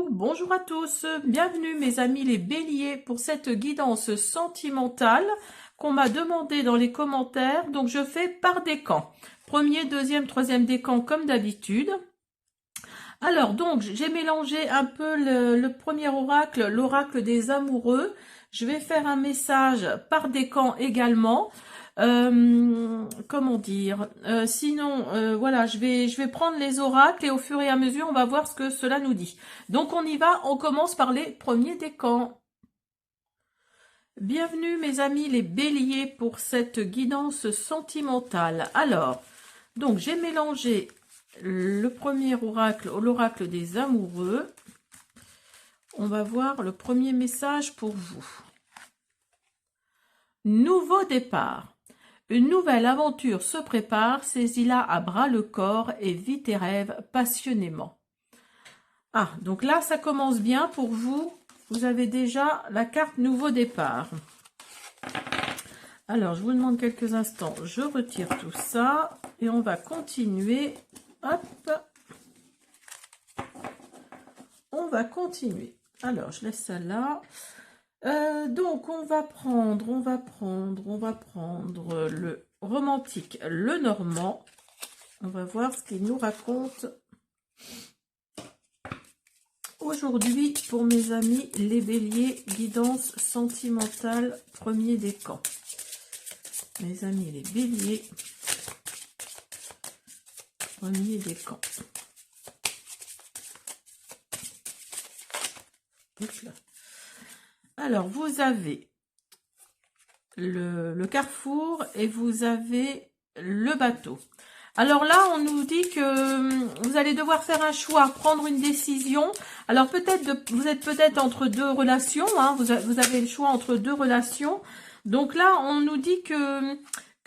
bonjour à tous, bienvenue mes amis les béliers pour cette guidance sentimentale qu'on m'a demandé dans les commentaires. Donc je fais par décan, premier, deuxième, troisième décan comme d'habitude. Alors donc j'ai mélangé un peu le premier oracle, l'oracle des amoureux. Je vais faire un message par décan également. Comment dire, sinon voilà, je vais prendre les oracles et au fur et à mesure on va voir ce que cela nous dit. Donc on y va, on commence par les premiers décans. Bienvenue mes amis les béliers pour cette guidance sentimentale. Alors donc j'ai mélangé le premier oracle, l'oracle des amoureux. On va voir le premier message pour vous. Nouveau départ. Une nouvelle aventure se prépare, saisis-la à bras le corps et vis tes rêves passionnément. Ah, donc là, ça commence bien pour vous. Vous avez déjà la carte nouveau départ. Alors, je vous demande quelques instants. Je retire tout ça et on va continuer. Hop. On va continuer. Alors, je laisse ça là. Donc on va prendre le romantique, le normand. On va voir ce qu'il nous raconte aujourd'hui pour mes amis les béliers, guidance sentimentale, premier décan. Mes amis les béliers, premier décan. Alors, vous avez le carrefour et vous avez le bateau. Alors là, on nous dit que vous allez devoir faire un choix, prendre une décision. Alors peut-être, vous êtes peut-être entre deux relations, hein, vous avez le choix entre deux relations. Donc là, on nous dit que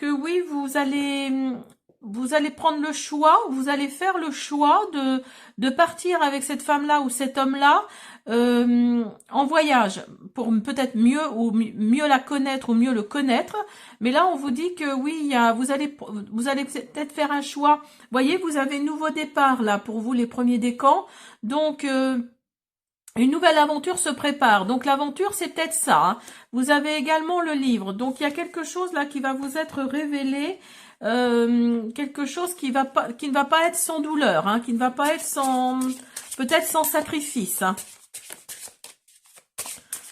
oui, vous allez prendre le choix, vous allez faire le choix de partir avec cette femme-là ou cet homme-là en voyage pour peut-être mieux la connaître ou mieux le connaître. Mais là, on vous dit que oui, vous allez peut-être faire un choix. Vous voyez, vous avez nouveau départ là pour vous les premiers décans. Donc une nouvelle aventure se prépare. Donc l'aventure, c'est peut-être ça. Hein. Vous avez également le livre. Donc il y a quelque chose là qui va vous être révélé. Quelque chose qui ne va pas être sans douleur, hein, qui ne va pas être peut-être sans sacrifice. Hein.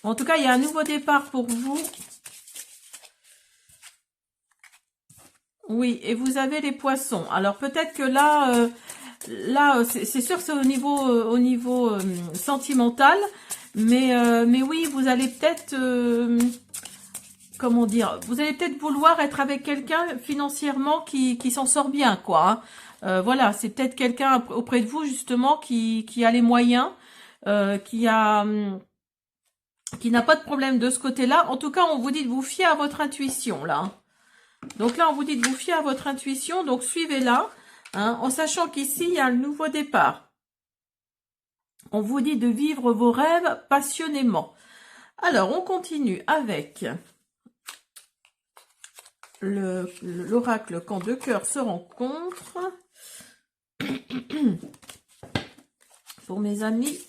En tout cas, il y a un nouveau départ pour vous. Oui, et vous avez les poissons. Alors peut-être que là, c'est sûr que c'est au niveau sentimental, mais oui, vous allez peut-être, comment dire, vous allez peut-être vouloir être avec quelqu'un financièrement qui s'en sort bien, quoi. Hein. Voilà, c'est peut-être quelqu'un auprès de vous justement qui a les moyens, qui n'a pas de problème de ce côté-là. En tout cas, on vous dit de vous fier à votre intuition, là. Donc là, on vous dit de vous fier à votre intuition, donc suivez-la, hein, en sachant qu'ici, il y a le nouveau départ. On vous dit de vivre vos rêves passionnément. Alors, on continue avec l'oracle quand deux cœurs se rencontrent. Pour mes amis,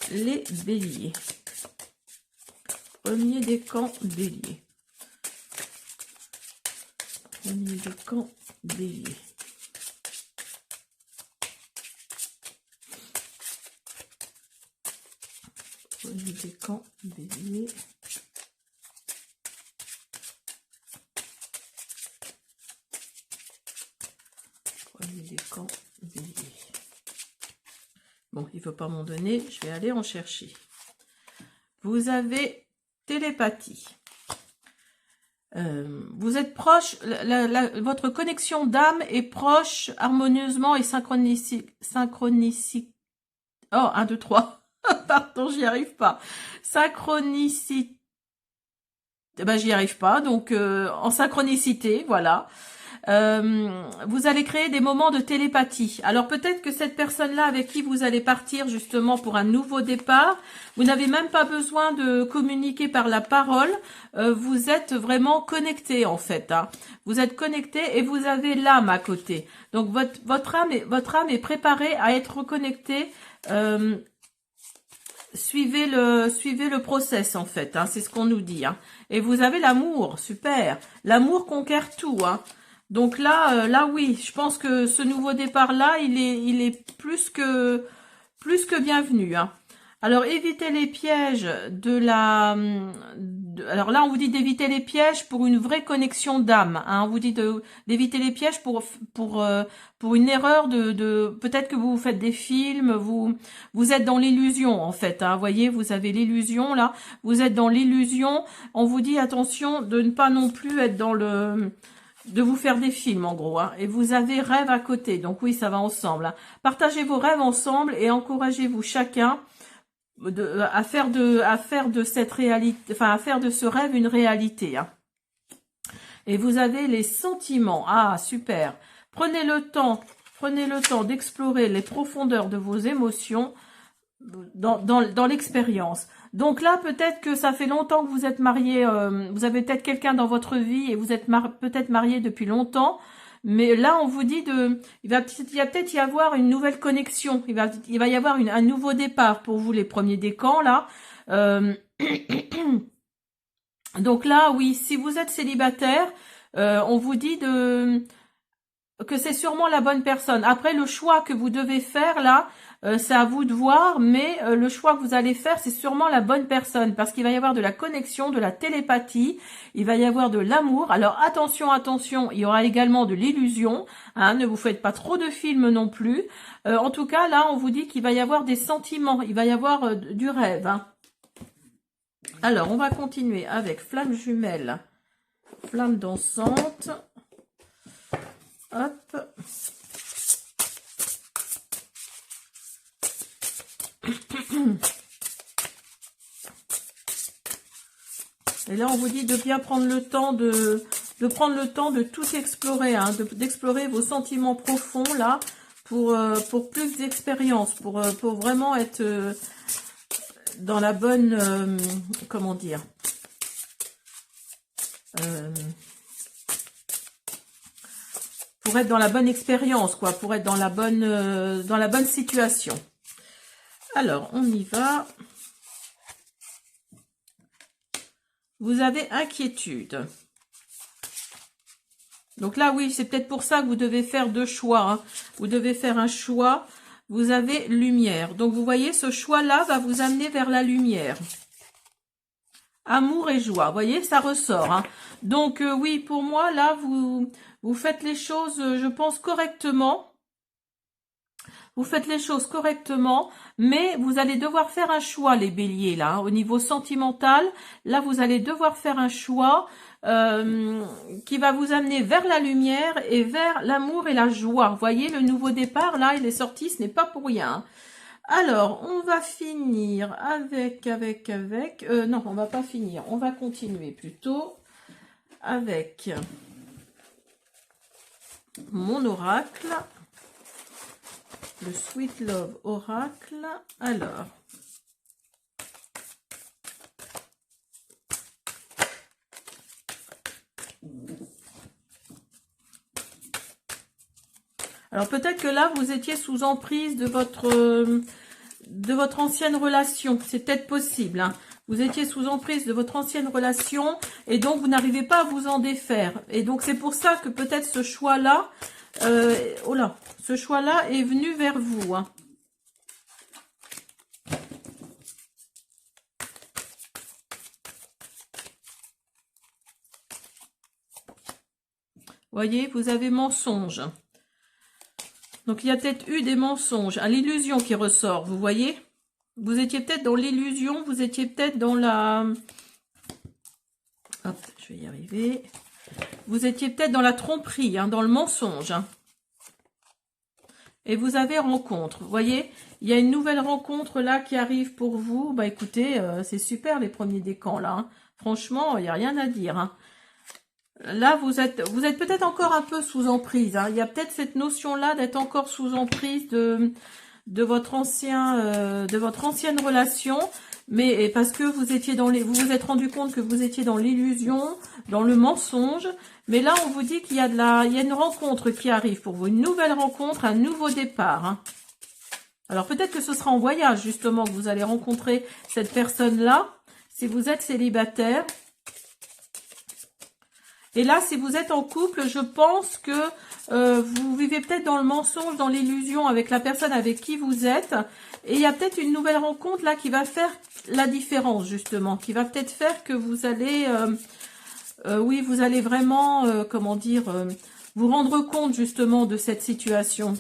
les béliers. Premier décan bélier. Premier décan bélier. Premier décan bélier. Premier décan bélier. Bon, il ne veut pas m'en donner, je vais aller en chercher. Vous avez télépathie. Vous êtes proche, votre connexion d'âme est proche, harmonieusement et synchronicité. Oh, 1, 2, 3. Pardon, j'y arrive pas. Synchronicité. Ben, j'y arrive pas. Donc, en synchronicité, voilà. Vous allez créer des moments de télépathie. Alors peut-être que cette personne-là avec qui vous allez partir justement pour un nouveau départ, vous n'avez même pas besoin de communiquer par la parole, vous êtes vraiment connecté en fait. Hein. Vous êtes connecté et vous avez l'âme à côté. Donc votre âme est préparée à être reconnectée suivez le process en fait, hein, c'est ce qu'on nous dit. Hein. Et vous avez l'amour, super. L'amour conquiert tout. Hein. Donc là oui, je pense que ce nouveau départ là, il est plus que bienvenu. Hein. Alors évitez les pièges alors là on vous dit d'éviter les pièges pour une vraie connexion d'âme. Hein. On vous dit d'éviter les pièges pour une erreur peut-être que vous faites des films, vous êtes dans l'illusion en fait. Hein. Vous voyez, vous avez l'illusion là, vous êtes dans l'illusion. On vous dit attention de ne pas non plus être dans de vous faire des films en gros, hein. Et vous avez rêve à côté, donc oui ça va ensemble. Hein. Partagez vos rêves ensemble et encouragez-vous chacun à faire de cette réalité, enfin à faire de ce rêve une réalité. Hein. Et vous avez les sentiments, ah super. Prenez le temps d'explorer les profondeurs de vos émotions dans l'expérience. Donc là, peut-être que ça fait longtemps que vous êtes marié, vous avez peut-être quelqu'un dans votre vie et vous êtes peut-être marié depuis longtemps. Mais là, on vous dit il va peut-être y avoir une nouvelle connexion. Il va y avoir un nouveau départ pour vous, les premiers décans, là. Donc là, oui, si vous êtes célibataire, on vous dit que c'est sûrement la bonne personne. Après, le choix que vous devez faire, là, c'est à vous de voir, mais le choix que vous allez faire, c'est sûrement la bonne personne, parce qu'il va y avoir de la connexion, de la télépathie, il va y avoir de l'amour. Alors attention, attention, il y aura également de l'illusion, hein, ne vous faites pas trop de films non plus. En tout cas, là, on vous dit qu'il va y avoir des sentiments, il va y avoir du rêve. Hein. Alors, on va continuer avec flamme jumelle, flamme dansante. Hop. Et là, on vous dit de bien prendre le temps de tout explorer, hein, d'explorer vos sentiments profonds là, pour plus d'expérience, pour vraiment être dans la bonne, comment dire, pour être dans la bonne expérience, quoi, pour être dans la bonne situation. Alors, on y va. Vous avez inquiétude. Donc là, oui, c'est peut-être pour ça que vous devez faire deux choix. Hein. Vous devez faire un choix. Vous avez lumière. Donc, vous voyez, ce choix-là va vous amener vers la lumière. Amour et joie. Vous voyez, ça ressort. Hein. Donc, oui, pour moi, là, vous faites les choses, je pense, correctement. Vous faites les choses correctement, mais vous allez devoir faire un choix, les béliers, là, hein, au niveau sentimental. Là, vous allez devoir faire un choix qui va vous amener vers la lumière et vers l'amour et la joie. Vous voyez, le nouveau départ, là, il est sorti, ce n'est pas pour rien. Alors, on va finir avec... non, on va pas finir, on va continuer plutôt avec mon oracle. Le Sweet Love Oracle. Alors, peut-être que là, vous étiez sous emprise de votre ancienne relation. C'est peut-être possible. Hein. Vous étiez sous emprise de votre ancienne relation et donc vous n'arrivez pas à vous en défaire. Et donc, c'est pour ça que peut-être ce choix-là... oh là, ce choix-là est venu vers vous. Hein. Voyez, vous avez mensonge. Donc, il y a peut-être eu des mensonges. L'illusion qui ressort, vous voyez? Vous étiez peut-être dans l'illusion, vous étiez peut-être dans la... Hop, je vais y arriver. Vous étiez peut-être dans la tromperie, hein, dans le mensonge. Hein. Et vous avez rencontre. Vous voyez, il y a une nouvelle rencontre là qui arrive pour vous. Bah écoutez, c'est super les premiers décans là. Hein. Franchement, il n'y a rien à dire. Hein. Là, vous êtes peut-être encore un peu sous emprise. Hein. Il y a peut-être cette notion-là d'être encore sous emprise de votre ancienne relation. Mais parce que vous vous êtes rendu compte que vous étiez dans l'illusion, dans le mensonge. Mais là, on vous dit qu'il y a une rencontre qui arrive pour vous, une nouvelle rencontre, un nouveau départ. Hein. Alors peut-être que ce sera en voyage justement que vous allez rencontrer cette personne-là, si vous êtes célibataire. Et là, si vous êtes en couple, je pense que vous vivez peut-être dans le mensonge, dans l'illusion avec la personne avec qui vous êtes. Et il y a peut-être une nouvelle rencontre là qui va faire la différence justement, qui va peut-être faire que vous allez, oui, vous allez vraiment, comment dire, vous rendre compte justement de cette situation.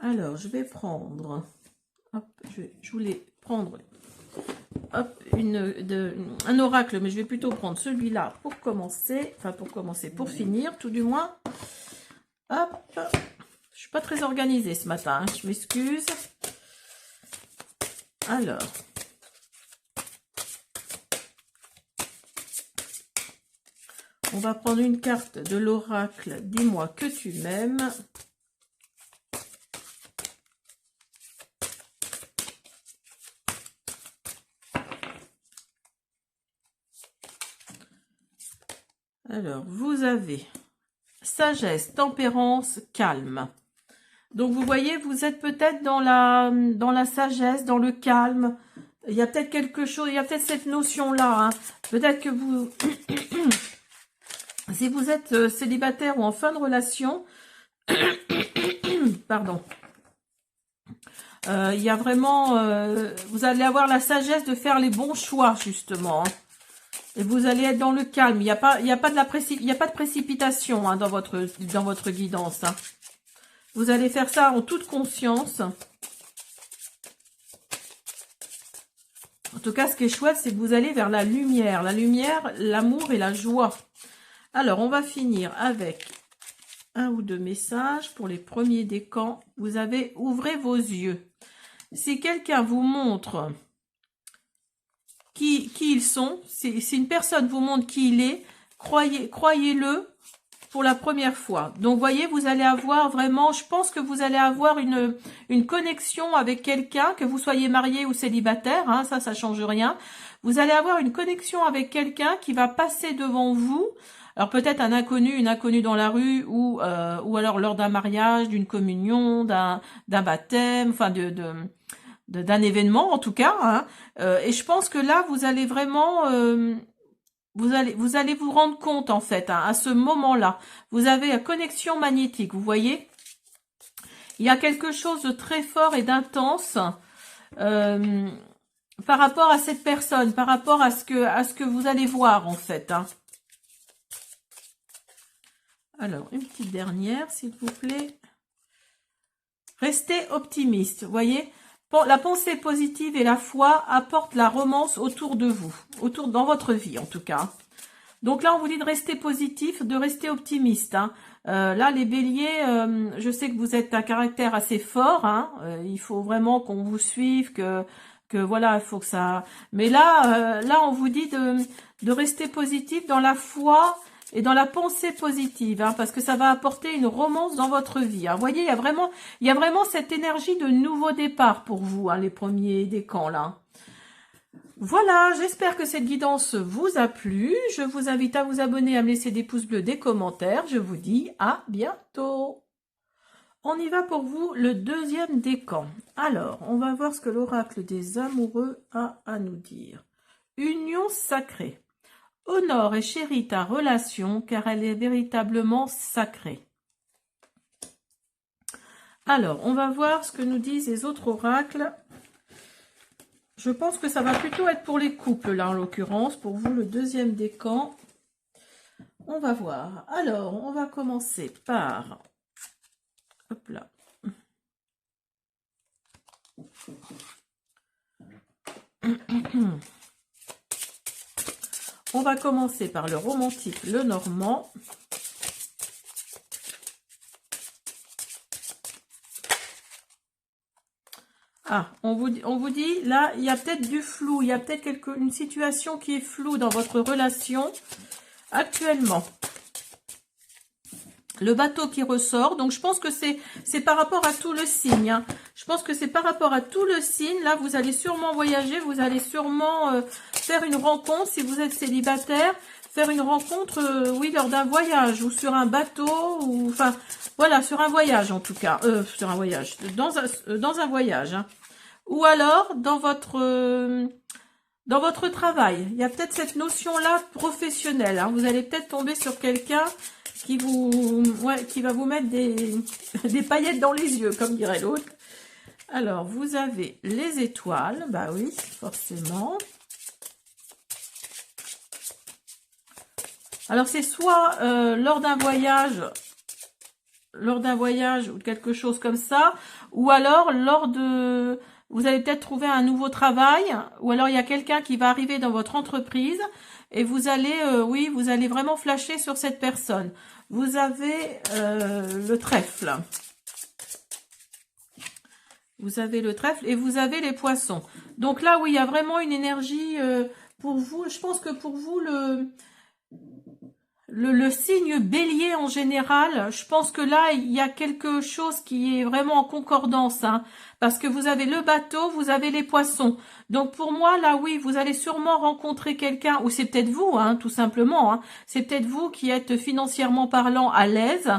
Alors, je vais prendre, hop, je voulais prendre, hop, un oracle, mais je vais plutôt prendre celui-là pour commencer, enfin pour finir, tout du moins. Hop, je suis pas très organisée ce matin, hein, je m'excuse. Alors, on va prendre une carte de l'oracle, dis-moi que tu m'aimes. Alors, vous avez sagesse, tempérance, calme. Donc, vous voyez, vous êtes peut-être dans la sagesse, dans le calme. Il y a peut-être quelque chose, il y a peut-être cette notion-là. Hein. Peut-être que vous, si vous êtes célibataire ou en fin de relation, pardon, il y a vraiment, vous allez avoir la sagesse de faire les bons choix, justement. Hein. Et vous allez être dans le calme. Il n'y a pas de précipitation hein, dans votre guidance. Hein. Vous allez faire ça en toute conscience. En tout cas, ce qui est chouette, c'est que vous allez vers la lumière. La lumière, l'amour et la joie. Alors, on va finir avec un ou deux messages pour les premiers décans. Vous avez, ouvrez vos yeux. Si quelqu'un vous montre qui ils sont, si une personne vous montre qui il est, croyez-le pour la première fois. Donc, voyez, vous allez avoir vraiment, je pense que vous allez avoir une connexion avec quelqu'un, que vous soyez marié ou célibataire, hein, ça change rien. Vous allez avoir une connexion avec quelqu'un qui va passer devant vous. Alors, peut-être un inconnu, une inconnue dans la rue, ou alors lors d'un mariage, d'une communion, d'un baptême, enfin d'un événement en tout cas, hein. Et je pense que là vous allez vraiment vous allez vous rendre compte en fait hein, à ce moment-là, vous avez la connexion magnétique, vous voyez, il y a quelque chose de très fort et d'intense par rapport à cette personne, par rapport à ce que vous allez voir en fait hein. Alors une petite dernière s'il vous plaît, restez optimiste, vous voyez. La pensée positive et la foi apportent la romance autour de vous, dans votre vie en tout cas. Donc là, on vous dit de rester positif, de rester optimiste. Hein. Là, les béliers, je sais que vous êtes un caractère assez fort. Hein. Il faut vraiment qu'on vous suive, que voilà, il faut que ça... Mais là, on vous dit de rester positif dans la foi et dans la pensée positive, hein, parce que ça va apporter une romance dans votre vie. Hein. Vous voyez, il y a vraiment cette énergie de nouveau départ pour vous, hein, les premiers décans là. Voilà, j'espère que cette guidance vous a plu. Je vous invite à vous abonner, à me laisser des pouces bleus, des commentaires. Je vous dis à bientôt. On y va pour vous, le deuxième décan. Alors, on va voir ce que l'oracle des amoureux a à nous dire. Union sacrée. Honore et chéris ta relation, car elle est véritablement sacrée. Alors, on va voir ce que nous disent les autres oracles. Je pense que ça va plutôt être pour les couples, là, en l'occurrence. Pour vous, le deuxième décan. On va voir. Alors, on va commencer par... Hop là. On va commencer par le romantique, le normand. Ah, on vous dit, là, il y a peut-être du flou, il y a peut-être une situation qui est floue dans votre relation actuellement. Le bateau qui ressort, donc je pense que c'est par rapport à tout le signe. Hein. Je pense que c'est par rapport à tout le signe. Là, vous allez sûrement voyager, vous allez sûrement faire une rencontre si vous êtes célibataire. faire une rencontre, oui, lors d'un voyage ou sur un bateau ou enfin voilà, sur un voyage en tout cas, sur un voyage, dans un voyage, hein. Ou alors dans votre travail. Il y a peut-être cette notion-là professionnelle, hein. Vous allez peut-être tomber sur quelqu'un qui qui va vous mettre des paillettes dans les yeux, comme dirait l'autre. Alors, vous avez les étoiles, bah oui, forcément. Alors, c'est soit lors d'un voyage ou quelque chose comme ça, ou alors vous allez peut-être trouver un nouveau travail, ou alors il y a quelqu'un qui va arriver dans votre entreprise, et vous allez, oui, vous allez vraiment flasher sur cette personne. Vous avez le trèfle. Vous avez le trèfle et vous avez les poissons. Donc là, oui, il y a vraiment une énergie pour vous. Je pense que pour vous, le signe bélier en général, je pense que là, il y a quelque chose qui est vraiment en concordance, hein, parce que vous avez le bateau, vous avez les poissons. Donc pour moi, là, oui, vous allez sûrement rencontrer quelqu'un, ou c'est peut-être vous, hein, tout simplement, hein, c'est peut-être vous qui êtes financièrement parlant à l'aise.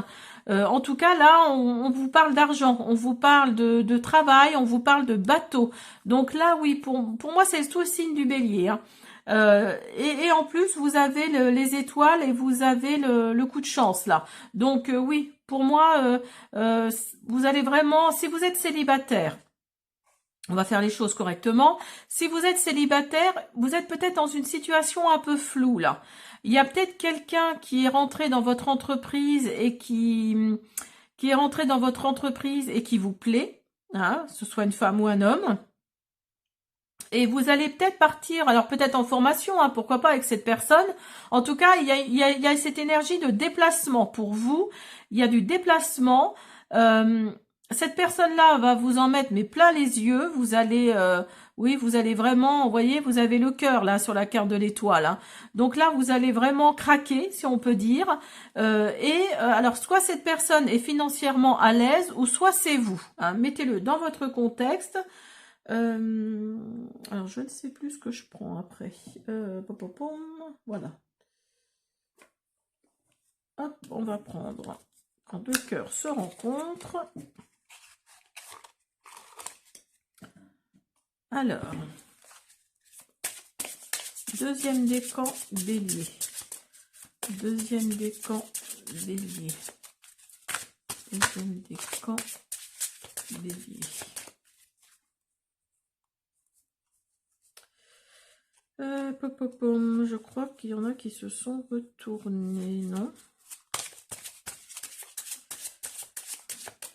En tout cas, là, on vous parle d'argent, on vous parle de travail, on vous parle de bateau. Donc là, oui, pour moi, c'est tout le signe du bélier, hein. Et en plus, vous avez les étoiles et vous avez le coup de chance, là. Donc, oui, pour moi, vous allez vraiment, si vous êtes célibataire, on va faire les choses correctement. Si vous êtes célibataire, vous êtes peut-être dans une situation un peu floue, là. Il y a peut-être quelqu'un qui est rentré dans votre entreprise et qui est rentré dans votre entreprise et qui vous plaît, hein, que ce soit une femme ou un homme. Et vous allez peut-être partir, alors peut-être en formation, hein, pourquoi pas avec cette personne. En tout cas, il y a cette énergie de déplacement pour vous. Il y a du déplacement. Cette personne-là va vous en mettre mais plein les yeux. Vous allez, oui, vous allez vraiment, vous voyez, vous avez le cœur là sur la carte de l'étoile, hein. Donc là, vous allez vraiment craquer, si on peut dire. Alors, soit cette personne est financièrement à l'aise, ou soit c'est vous, hein. Mettez-le dans votre contexte. Alors, je ne sais plus ce que je prends après. Voilà. Hop, on va prendre quand deux cœurs se rencontrent. Alors, deuxième décan, bélier. Deuxième décan, bélier. Deuxième décan, bélier. Je crois qu'il y en a qui se sont retournés, non?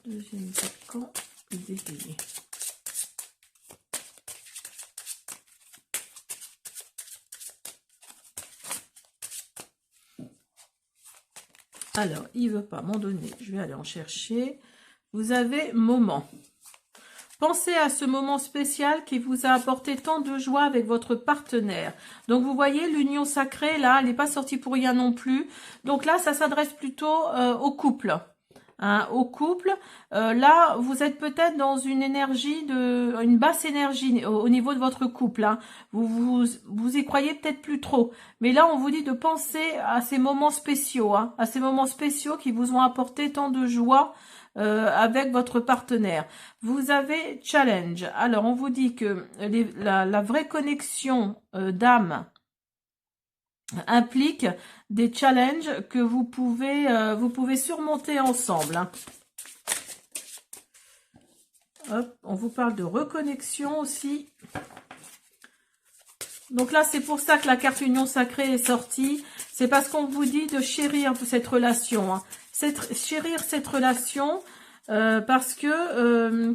Deuxième décan, bélier. Alors, il ne veut pas m'en donner. Je vais aller en chercher. Vous avez moment. Pensez à ce moment spécial qui vous a apporté tant de joie avec votre partenaire. Donc, vous voyez, l'union sacrée, là, elle n'est pas sortie pour rien non plus. Donc là, ça s'adresse plutôt au couple. Hein, au couple, là, vous êtes peut-être dans une énergie une basse énergie au niveau de votre couple, hein. Vous y croyez peut-être plus trop. Mais là, on vous dit de penser à ces moments spéciaux, hein, à ces moments spéciaux qui vous ont apporté tant de joie avec votre partenaire. Vous avez challenge. Alors, on vous dit que la vraie connexion d'âme implique des challenges que vous pouvez surmonter ensemble, hein. Hop, on vous parle de reconnexion aussi. Donc là, c'est pour ça que la carte union sacrée est sortie. C'est parce qu'on vous dit de chérir cette relation, hein. Chérir cette relation parce que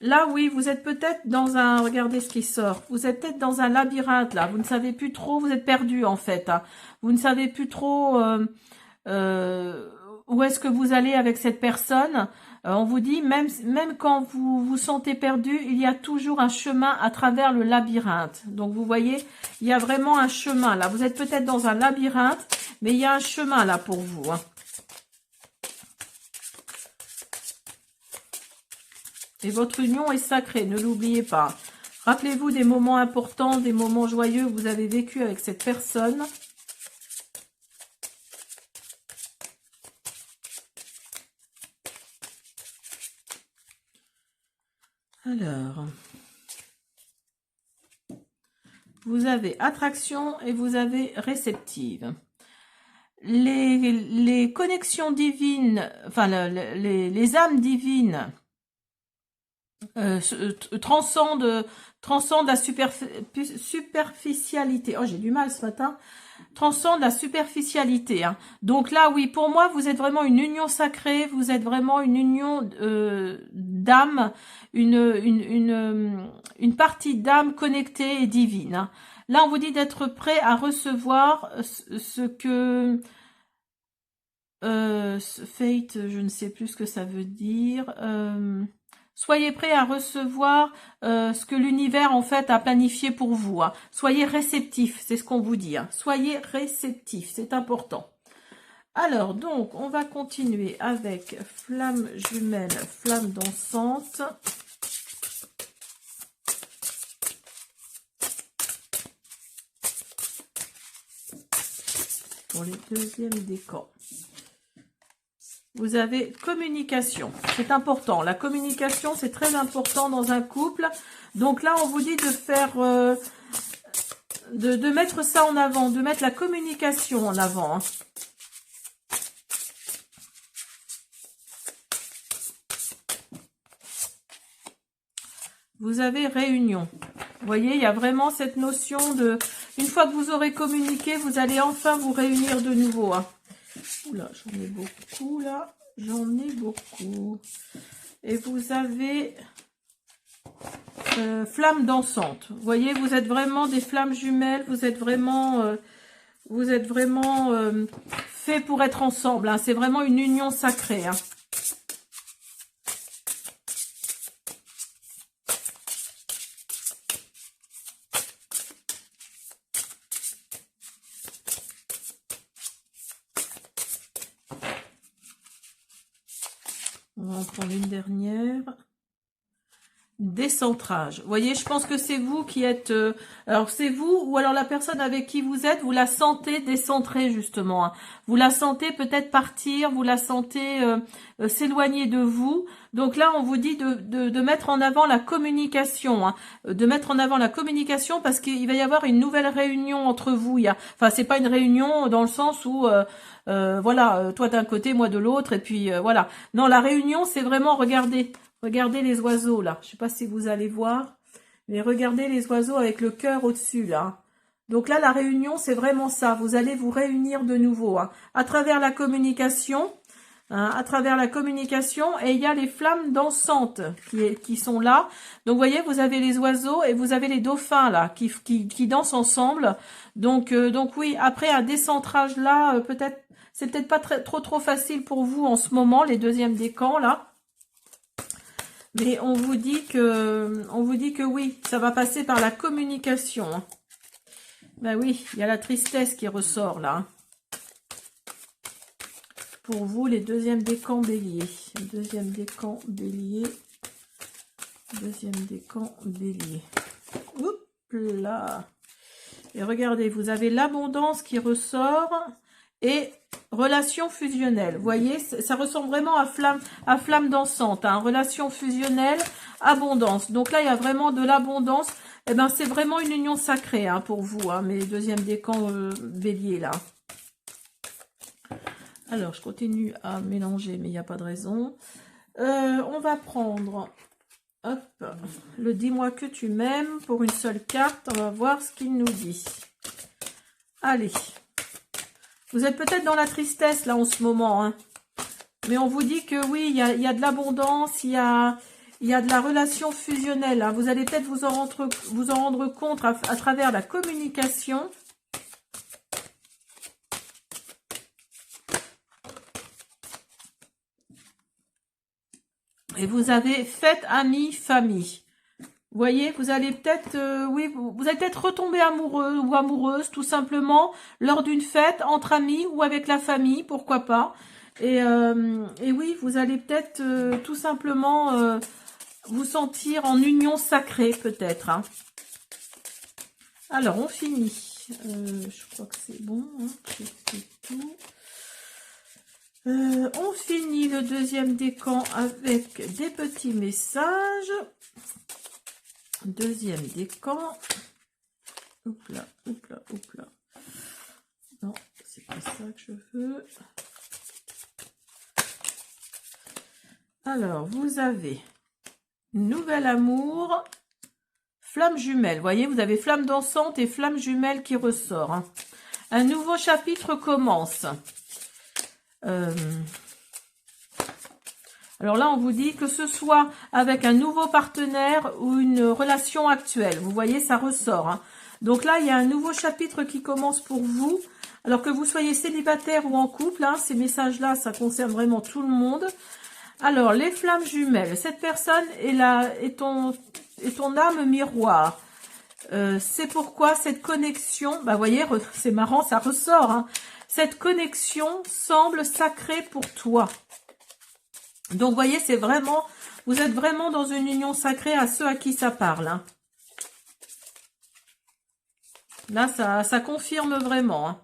là, oui, vous êtes peut-être dans un... Regardez ce qui sort. Vous êtes peut-être dans un labyrinthe, là. Vous ne savez plus trop... Vous êtes perdu, en fait, hein. Vous ne savez plus trop où est-ce que vous allez avec cette personne. On vous dit, même quand vous vous sentez perdu, il y a toujours un chemin à travers le labyrinthe. Donc, vous voyez, il y a vraiment un chemin, là. Vous êtes peut-être dans un labyrinthe, mais il y a un chemin, là, pour vous, hein. Et votre union est sacrée, ne l'oubliez pas. Rappelez-vous des moments importants, des moments joyeux que vous avez vécu avec cette personne. Alors, vous avez attraction et vous avez réceptive. Les connexions divines, enfin les âmes divines transcendent la superficialité. Oh, j'ai du mal ce matin. Transcende la superficialité. Hein. Donc là, oui, pour moi, vous êtes vraiment une union sacrée, vous êtes vraiment une union d'âme, une partie d'âme connectée et divine. Hein. Là, on vous dit d'être prêt à recevoir ce que... fate, je ne sais plus ce que ça veut dire. Soyez prêts à recevoir ce que l'univers en fait a planifié pour vous. Hein. Soyez réceptifs, c'est ce qu'on vous dit. Hein. Soyez réceptifs, c'est important. Alors, donc, on va continuer avec flamme jumelle, flamme dansante. Pour les deuxièmes décans. Vous avez communication, c'est important. La communication, c'est très important dans un couple. Donc là, on vous dit de faire, de mettre ça en avant, de mettre la communication en avant. Hein. Vous avez réunion. Vous voyez, il y a vraiment cette notion de, une fois que vous aurez communiqué, vous allez enfin vous réunir de nouveau. Hein. Oula, j'en ai beaucoup là, j'en ai beaucoup. Et vous avez flamme dansante. Vous voyez, vous êtes vraiment des flammes jumelles, vous êtes vraiment fait pour être ensemble. Hein. C'est vraiment une union sacrée. Hein. On va en prendre une dernière. Décentrage. Vous voyez, je pense que c'est vous qui êtes... alors, c'est vous ou alors la personne avec qui vous êtes, vous la sentez décentrée, justement. Hein. Vous la sentez peut-être partir, vous la sentez s'éloigner de vous. Donc là, on vous dit de mettre en avant la communication. Hein. De mettre en avant la communication parce qu'il va y avoir une nouvelle réunion entre vous. Enfin, c'est pas une réunion dans le sens où... voilà, toi d'un côté, moi de l'autre, et puis voilà. Non, la réunion, c'est vraiment, regardez les oiseaux là. Je sais pas si vous allez voir, mais regardez les oiseaux avec le cœur au-dessus là. Donc là, la réunion, c'est vraiment ça. Vous allez vous réunir de nouveau hein, à travers la communication. Hein, à travers la communication, et il y a les flammes dansantes qui sont là. Donc, vous voyez, vous avez les oiseaux et vous avez les dauphins là qui dansent ensemble. Donc oui, après un décentrage là, peut-être, c'est peut-être pas trop facile pour vous en ce moment, les deuxièmes décans là. Mais on vous dit que oui, ça va passer par la communication. Hein. Ben oui, il y a la tristesse qui ressort là. Hein. Pour vous, les deuxièmes décans bélier. Deuxième décan bélier. Deuxième décan bélier. Oups là. Et regardez, vous avez l'abondance qui ressort et relation fusionnelle. Vous voyez, ça ressemble vraiment à flamme dansante. Hein. Relation fusionnelle, abondance. Donc là, il y a vraiment de l'abondance. Eh ben, c'est vraiment une union sacrée hein, pour vous, hein, mes deuxièmes décans bélier là. Alors, je continue à mélanger, mais il n'y a pas de raison. On va prendre hop, le dis-moi que tu m'aimes pour une seule carte. On va voir ce qu'il nous dit. Allez. Vous êtes peut-être dans la tristesse, là, en ce moment. Hein. Mais on vous dit que oui, il y a de l'abondance, il y a de la relation fusionnelle. Hein. Vous allez peut-être vous en rendre compte à travers la communication. Et vous avez fête, amis, famille. Vous voyez, vous allez peut-être, oui, vous allez peut-être retomber amoureux ou amoureuse, tout simplement, lors d'une fête, entre amis ou avec la famille, pourquoi pas. Et oui, vous allez peut-être tout simplement vous sentir en union sacrée, peut-être. Hein. Alors, on finit. Je crois que c'est bon. Hein, c'est tout. On finit le deuxième décan avec des petits messages. Deuxième décan. Oups là, oups là, oups là. Non, c'est pas ça que je veux. Alors, vous avez nouvel amour, flamme jumelle. Vous voyez, vous avez flamme dansante et flamme jumelle qui ressort. Hein. Un nouveau chapitre commence. Alors là, on vous dit que ce soit avec un nouveau partenaire ou une relation actuelle. Vous voyez, ça ressort. Hein. Donc là, il y a un nouveau chapitre qui commence pour vous. Alors que vous soyez célibataire ou en couple, hein, ces messages-là, ça concerne vraiment tout le monde. Alors, les flammes jumelles. Cette personne est ton âme miroir. C'est pourquoi cette connexion, bah, vous voyez, c'est marrant, ça ressort. Hein. Cette connexion semble sacrée pour toi. Donc, vous voyez, c'est vraiment, vous êtes vraiment dans une union sacrée à ceux à qui ça parle. Hein. Là, ça confirme vraiment. Hein.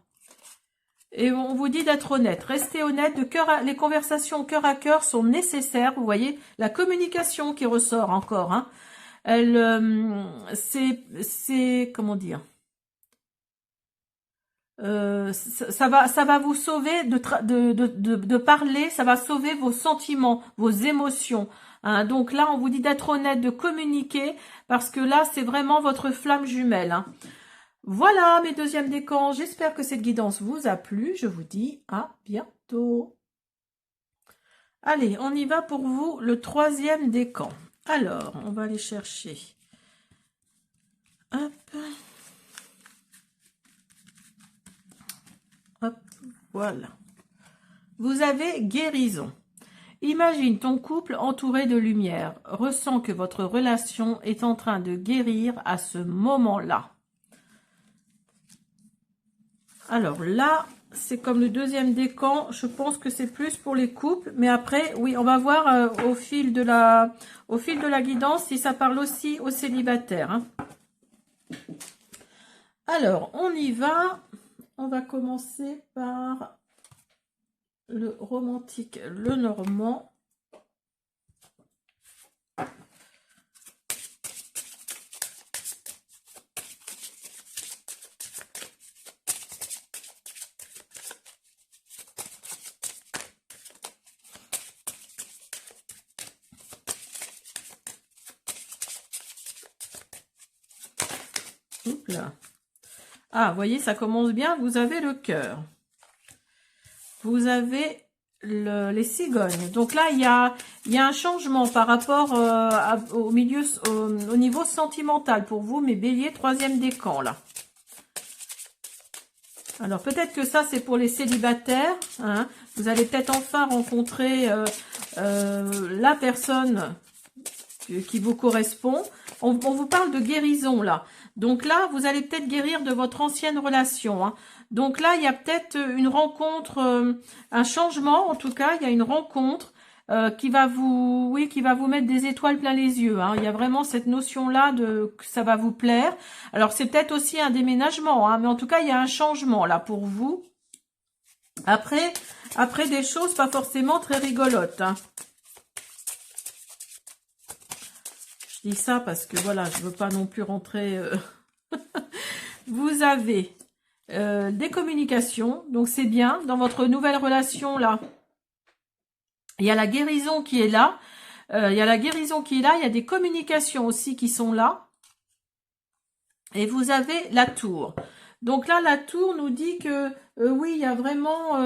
Et on vous dit d'être honnête. Restez honnête. Les conversations cœur à cœur sont nécessaires. Vous voyez, la communication qui ressort encore. Hein. C'est comment dire, ça va vous sauver de parler, ça va sauver vos sentiments, vos émotions. Hein. Donc là, on vous dit d'être honnête, de communiquer, parce que là, c'est vraiment votre flamme jumelle. Hein. Voilà mes deuxièmes décans. J'espère que cette guidance vous a plu. Je vous dis à bientôt. Allez, on y va pour vous, le troisième décan. Alors, on va aller chercher. Hop. Hop, voilà. Vous avez guérison. Imagine ton couple entouré de lumière. Ressens que votre relation est en train de guérir à ce moment-là. Alors là, c'est comme le deuxième décan. Je pense que c'est plus pour les couples. Mais après, oui, on va voir au fil de la guidance si ça parle aussi aux célibataires. Hein. Alors, on y va. On va commencer par le romantique, le normand. Oups là. Ah, vous voyez, ça commence bien. Vous avez le cœur. Vous avez les cigognes. Donc là, il y a un changement par rapport au niveau sentimental pour vous, mes béliers, troisième décan, là. Alors, peut-être que ça, c'est pour les célibataires. Hein. Vous allez peut-être enfin rencontrer la personne qui vous correspond. On vous parle de guérison, là. Donc là, vous allez peut-être guérir de votre ancienne relation. Hein. Donc là, il y a peut-être une rencontre, un changement, en tout cas, il y a une rencontre qui va vous mettre des étoiles plein les yeux. Hein. Il y a vraiment cette notion-là que ça va vous plaire. Alors, c'est peut-être aussi un déménagement, hein, mais en tout cas, il y a un changement là pour vous. Après des choses pas forcément très rigolotes. Hein. Je dis ça parce que voilà, je veux pas non plus rentrer. Vous avez des communications, donc c'est bien. Dans votre nouvelle relation là, il y a la guérison qui est là. Il y a des communications aussi qui sont là. Et vous avez la tour. Donc là, la tour nous dit que oui, il y a vraiment...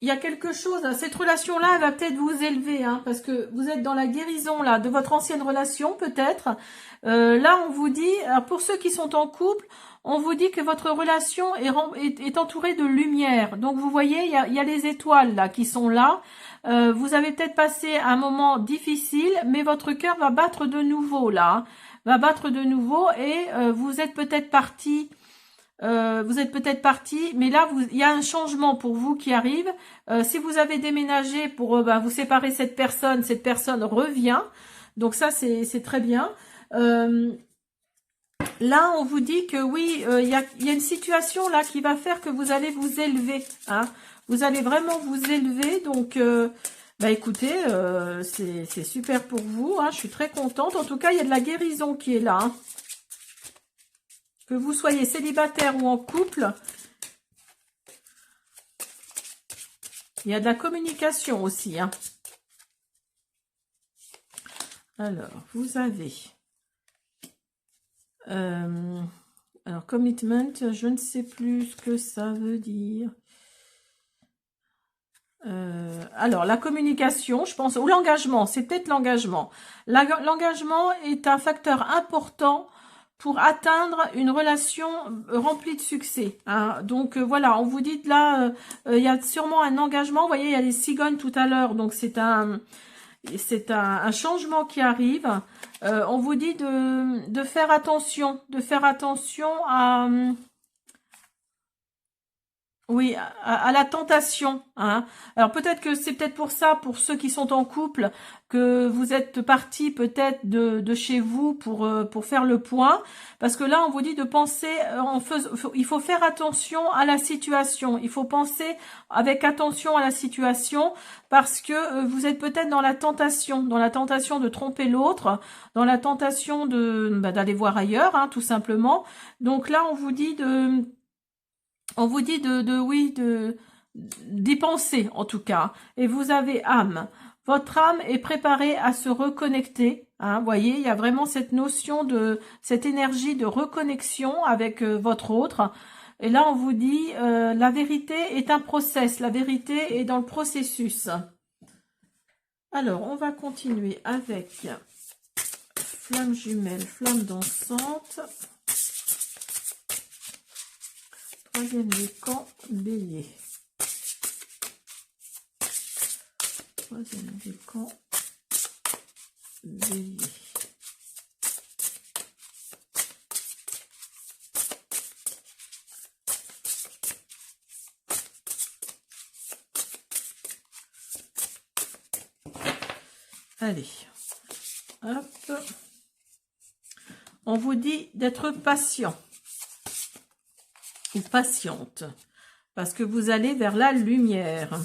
il y a quelque chose, cette relation-là, elle va peut-être vous élever, hein, parce que vous êtes dans la guérison là de votre ancienne relation, peut-être. Là, on vous dit, alors pour ceux qui sont en couple, on vous dit que votre relation est entourée de lumière. Donc, vous voyez, il y a les étoiles là qui sont là. Vous avez peut-être passé un moment difficile, mais votre cœur va battre de nouveau là. Hein, va battre de nouveau et vous êtes peut-être parti... mais là, il y a un changement pour vous qui arrive. Si vous avez déménagé pour vous séparer cette personne revient. Donc ça, c'est très bien. Là, on vous dit que oui, il y a une situation là qui va faire que vous allez vous élever. Hein. Vous allez vraiment vous élever. Donc, bah écoutez, c'est super pour vous. Hein, je suis très contente. En tout cas, il y a de la guérison qui est là. Hein. Que vous soyez célibataire ou en couple, il y a de la communication aussi. Hein. Alors, vous avez... alors, commitment, je ne sais plus ce que ça veut dire. Alors, la communication, je pense, ou l'engagement, c'est peut-être l'engagement. L'engagement est un facteur important pour atteindre une relation remplie de succès. Hein. Donc, voilà, on vous dit là, il y a sûrement un engagement. Vous voyez, il y a les cigognes tout à l'heure, donc c'est un changement qui arrive. On vous dit de faire attention, à... Oui, à la tentation. Hein. Alors peut-être que c'est peut-être pour ça, pour ceux qui sont en couple, que vous êtes partis peut-être de chez vous pour faire le point. Parce que là, on vous dit de penser, il faut faire attention à la situation. Il faut penser avec attention à la situation parce que vous êtes peut-être dans la tentation de tromper l'autre, dans la tentation d'aller voir ailleurs, hein, tout simplement. Donc là, on vous dit d'y penser en tout cas. Et vous avez âme. Votre âme est préparée à se reconnecter. Hein, vous voyez, il y a vraiment cette notion cette énergie de reconnexion avec votre autre. Et là, on vous dit, la vérité est un process. La vérité est dans le processus. Alors, on va continuer avec flamme jumelle, flamme dansante. Troisième décan, bélier. Troisième décan, bélier. Allez, hop. On vous dit d'être patient. Ou patiente, parce que vous allez vers la lumière.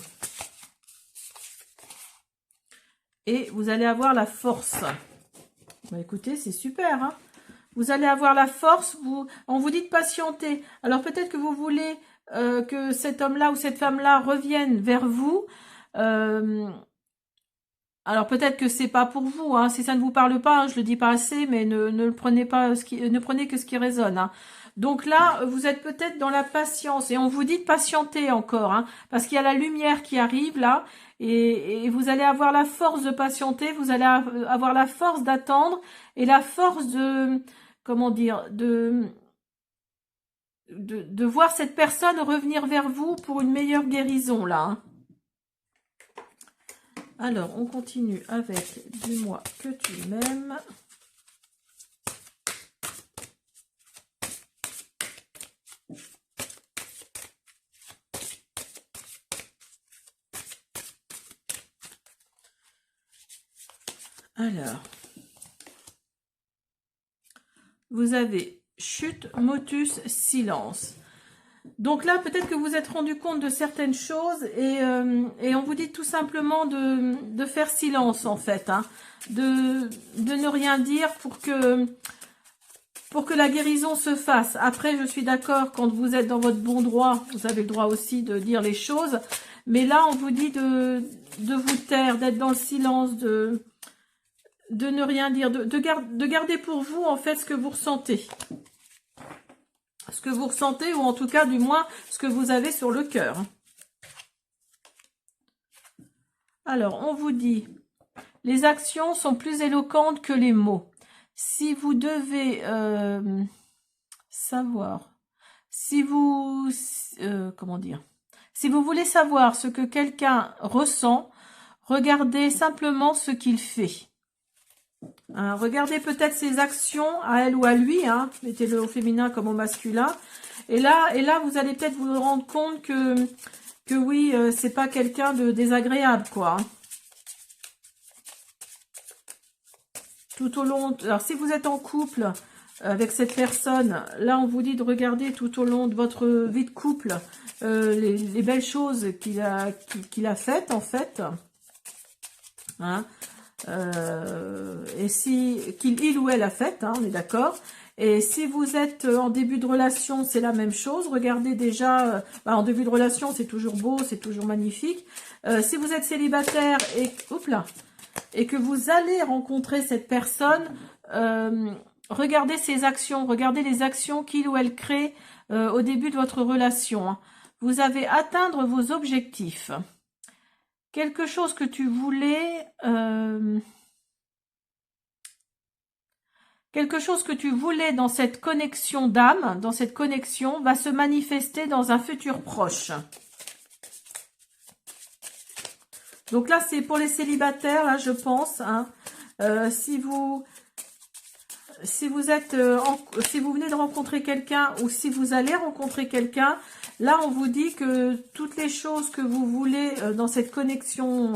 Et vous allez avoir la force. Bah, écoutez, c'est super. Hein, vous allez avoir la force, on vous dit de patienter. Alors peut-être que vous voulez que cet homme-là ou cette femme-là revienne vers vous. Alors peut-être que c'est pas pour vous, hein. Si ça ne vous parle pas, hein, je le dis pas assez, mais ne prenez pas ne prenez que ce qui résonne. Hein. Donc là, vous êtes peut-être dans la patience et on vous dit de patienter encore, hein, parce qu'il y a la lumière qui arrive là et vous allez avoir la force de patienter, vous allez avoir la force d'attendre et la force de, comment dire, de voir cette personne revenir vers vous pour une meilleure guérison là. Hein. Alors, on continue avec « Dis-moi que tu m'aimes ». Alors, vous avez chute, motus, silence. Donc là, peut-être que vous vous êtes rendu compte de certaines choses et on vous dit tout simplement de faire silence en fait, hein, de ne rien dire pour que la guérison se fasse. Après, je suis d'accord, quand vous êtes dans votre bon droit, vous avez le droit aussi de dire les choses, mais là, on vous dit de vous taire, d'être dans le silence, de ne rien dire, de garder pour vous en fait ce que vous ressentez. Ce que vous ressentez, ou en tout cas, du moins, ce que vous avez sur le cœur. Alors, on vous dit, les actions sont plus éloquentes que les mots. Si vous devez savoir, comment dire, si vous voulez savoir ce que quelqu'un ressent, regardez simplement ce qu'il fait. Hein, regardez peut-être ses actions à elle ou à lui, hein, mettez-le au féminin comme au masculin. Et là, vous allez peut-être vous rendre compte que oui, c'est pas quelqu'un de désagréable, quoi. Tout au long, alors si vous êtes en couple, avec cette personne. Là, on vous dit de regarder tout au long de votre vie de couple les belles choses qu'il a faites, en fait. Hein, et si il ou elle a fait, hein, on est d'accord. Et si vous êtes en début de relation, c'est la même chose. Regardez déjà, en début de relation, c'est toujours beau, c'est toujours magnifique. Si vous êtes célibataire et que vous allez rencontrer cette personne, regardez ses actions, regardez les actions qu'il ou elle crée au début de votre relation. Hein. Vous avez atteindre vos objectifs. Quelque chose que tu voulais... quelque chose que tu voulais dans cette connexion d'âme, dans cette connexion, va se manifester dans un futur proche. Donc là, c'est pour les célibataires, là, je pense. Hein. Si vous venez de rencontrer quelqu'un ou si vous allez rencontrer quelqu'un, là, on vous dit que toutes les choses que vous voulez dans cette connexion,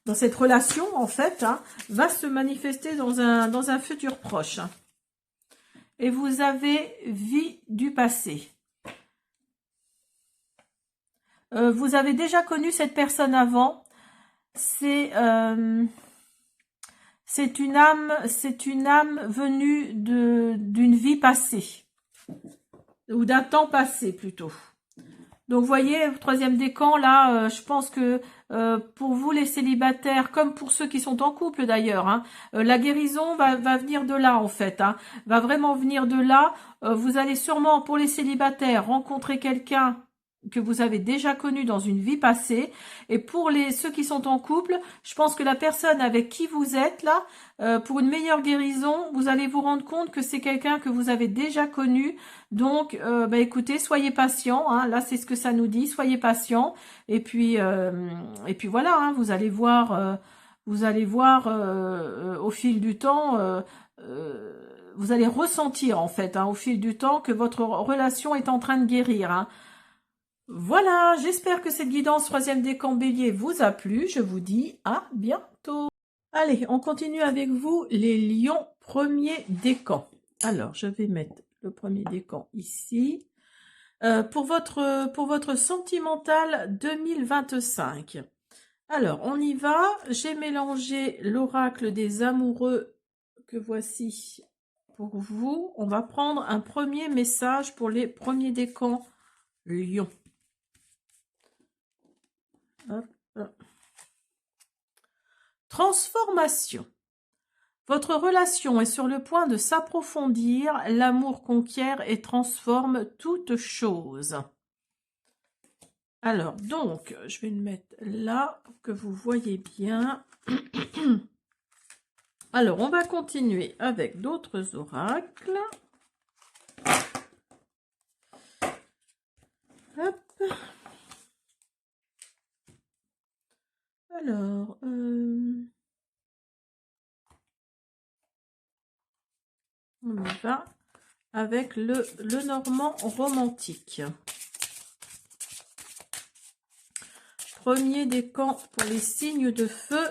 dans cette relation, en fait, hein, va se manifester dans un futur proche. Et vous avez vie du passé. Vous avez déjà connu cette personne avant. C'est une âme venue d'une vie passée. Ou d'un temps passé, plutôt. Donc, vous voyez, troisième décan, là, je pense que pour vous, les célibataires, comme pour ceux qui sont en couple d'ailleurs, hein, la guérison va venir de là, en fait. Hein, va vraiment venir de là. Vous allez sûrement, pour les célibataires, rencontrer quelqu'un que vous avez déjà connu dans une vie passée. Et pour ceux qui sont en couple, je pense que la personne avec qui vous êtes là, pour une meilleure guérison, vous allez vous rendre compte que c'est quelqu'un que vous avez déjà connu. Donc, écoutez, soyez patient. Hein, là, c'est ce que ça nous dit. Soyez patient. Et puis voilà. Hein, vous allez voir au fil du temps. Vous allez ressentir en fait, hein, au fil du temps, que votre relation est en train de guérir. Hein. Voilà, j'espère que cette guidance troisième décan Bélier vous a plu. Je vous dis à bientôt. Allez, on continue avec vous, les lions premier décan. Alors, je vais mettre le premier décan ici. Pour votre sentimental 2025. Alors, on y va. J'ai mélangé l'oracle des amoureux que voici pour vous. On va prendre un premier message pour les premiers décans lions. Hop, hop. Transformation. Votre relation est sur le point de s'approfondir. L'amour conquiert et transforme toute chose. Alors, donc, je vais le mettre là pour que vous voyez bien. Alors, on va continuer avec d'autres oracles. Hop. Alors, on y va avec le normand romantique. Premier décan pour les signes de feu.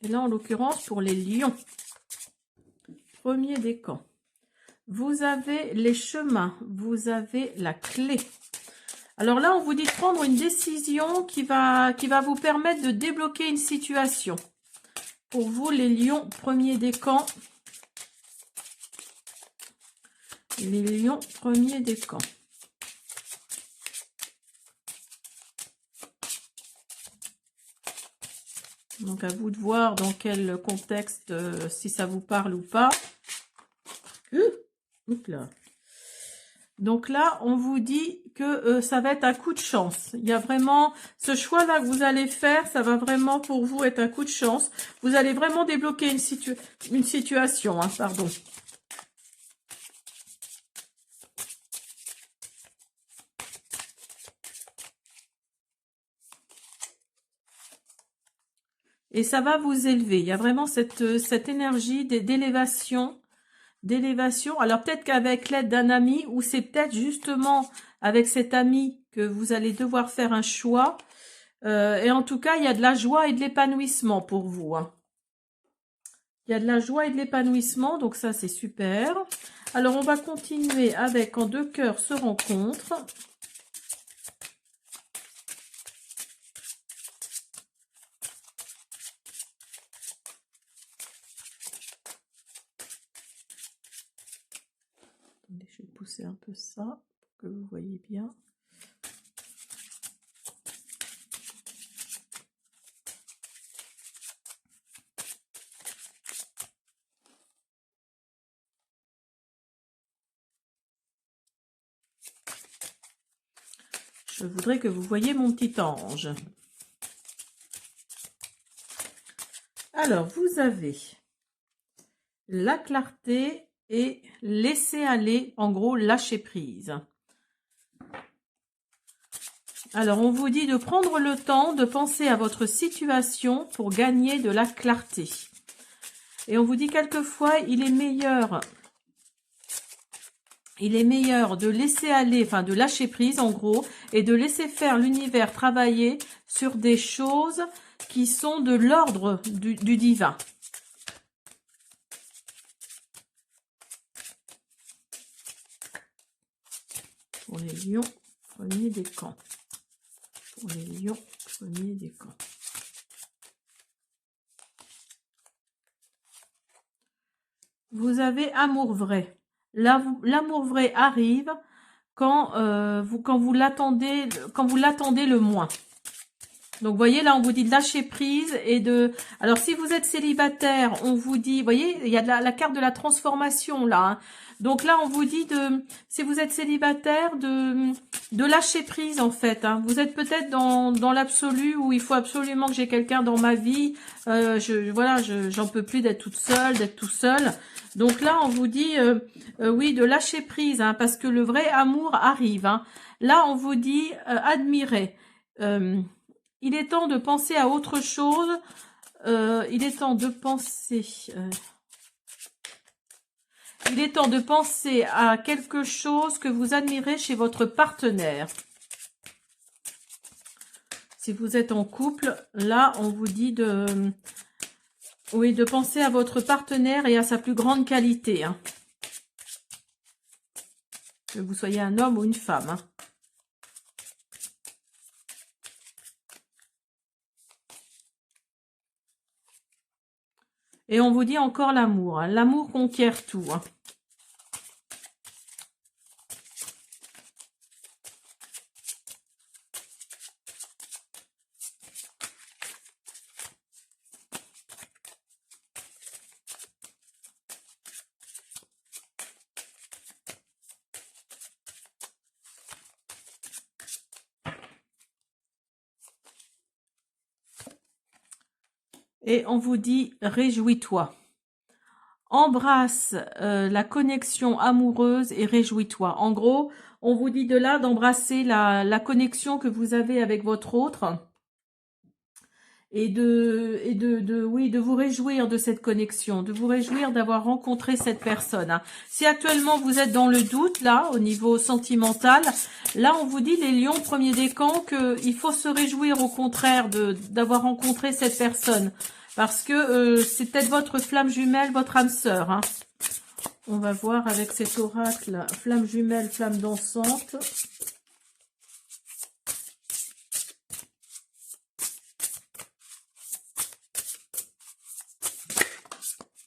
Et là, en l'occurrence, pour les lions. Premier décan. Vous avez les chemins. Vous avez la clé. Alors là, on vous dit de prendre une décision qui va vous permettre de débloquer une situation. Pour vous, les lions, premier décan. Les lions, premier décan. Donc, à vous de voir dans quel contexte, si ça vous parle ou pas. Là. Donc là, on vous dit que ça va être un coup de chance. Il y a vraiment ce choix-là que vous allez faire, ça va vraiment pour vous être un coup de chance. Vous allez vraiment débloquer une situation, hein, pardon. Et ça va vous élever. Il y a vraiment cette énergie d'élévation. Alors peut-être qu'avec l'aide d'un ami, ou c'est peut-être justement avec cet ami que vous allez devoir faire un choix. Et en tout cas, il y a de la joie et de l'épanouissement pour vous. Hein. Il y a de la joie et de l'épanouissement, donc ça c'est super. Alors, on va continuer avec quand deux cœurs se rencontrent. Attendez, je vais pousser un peu ça pour que vous voyez bien. Je voudrais que vous voyez mon petit ange. Alors, vous avez la clarté et laisser aller, en gros, lâcher prise. Alors, on vous dit de prendre le temps de penser à votre situation pour gagner de la clarté. Et on vous dit quelquefois, il est meilleur de laisser aller, enfin de lâcher prise en gros, et de laisser faire l'univers travailler sur des choses qui sont de l'ordre du divin. Pour les lions, premier décan. Pour les lions, premier décan. Vous avez amour vrai. L'amour vrai arrive quand vous l'attendez le moins. Donc, vous voyez, là, on vous dit de lâcher prise et de... Alors, si vous êtes célibataire, on vous dit... Vous voyez, il y a la carte de la transformation, là. Hein. Donc, là, on vous dit de... Si vous êtes célibataire, de lâcher prise, en fait. Hein. Vous êtes peut-être dans l'absolu où il faut absolument que j'ai quelqu'un dans ma vie. Voilà, j'en peux plus d'être toute seule, d'être tout seul. Donc, là, on vous dit, oui, de lâcher prise, hein, parce que le vrai amour arrive. Hein. Là, on vous dit, admirer. Il est temps de penser à autre chose. Il est temps de penser... il est temps de penser à quelque chose que vous admirez chez votre partenaire. Si vous êtes en couple, là, on vous dit de... Oui, de penser à votre partenaire et à sa plus grande qualité. Hein. Que vous soyez un homme ou une femme. Hein. Et on vous dit encore l'amour. Hein. L'amour conquiert tout. Hein. Et on vous dit réjouis-toi. Embrasse la connexion amoureuse et réjouis-toi. En gros, on vous dit de là d'embrasser la connexion que vous avez avec votre autre et de vous réjouir de cette connexion, de vous réjouir d'avoir rencontré cette personne. Hein. Si actuellement vous êtes dans le doute, là, au niveau sentimental, là, on vous dit, les lions, premier décan, qu'il faut se réjouir au contraire d'avoir rencontré cette personne. Parce que c'est peut-être votre flamme jumelle, votre âme sœur. Hein. On va voir avec cet oracle, flamme jumelle, flamme dansante.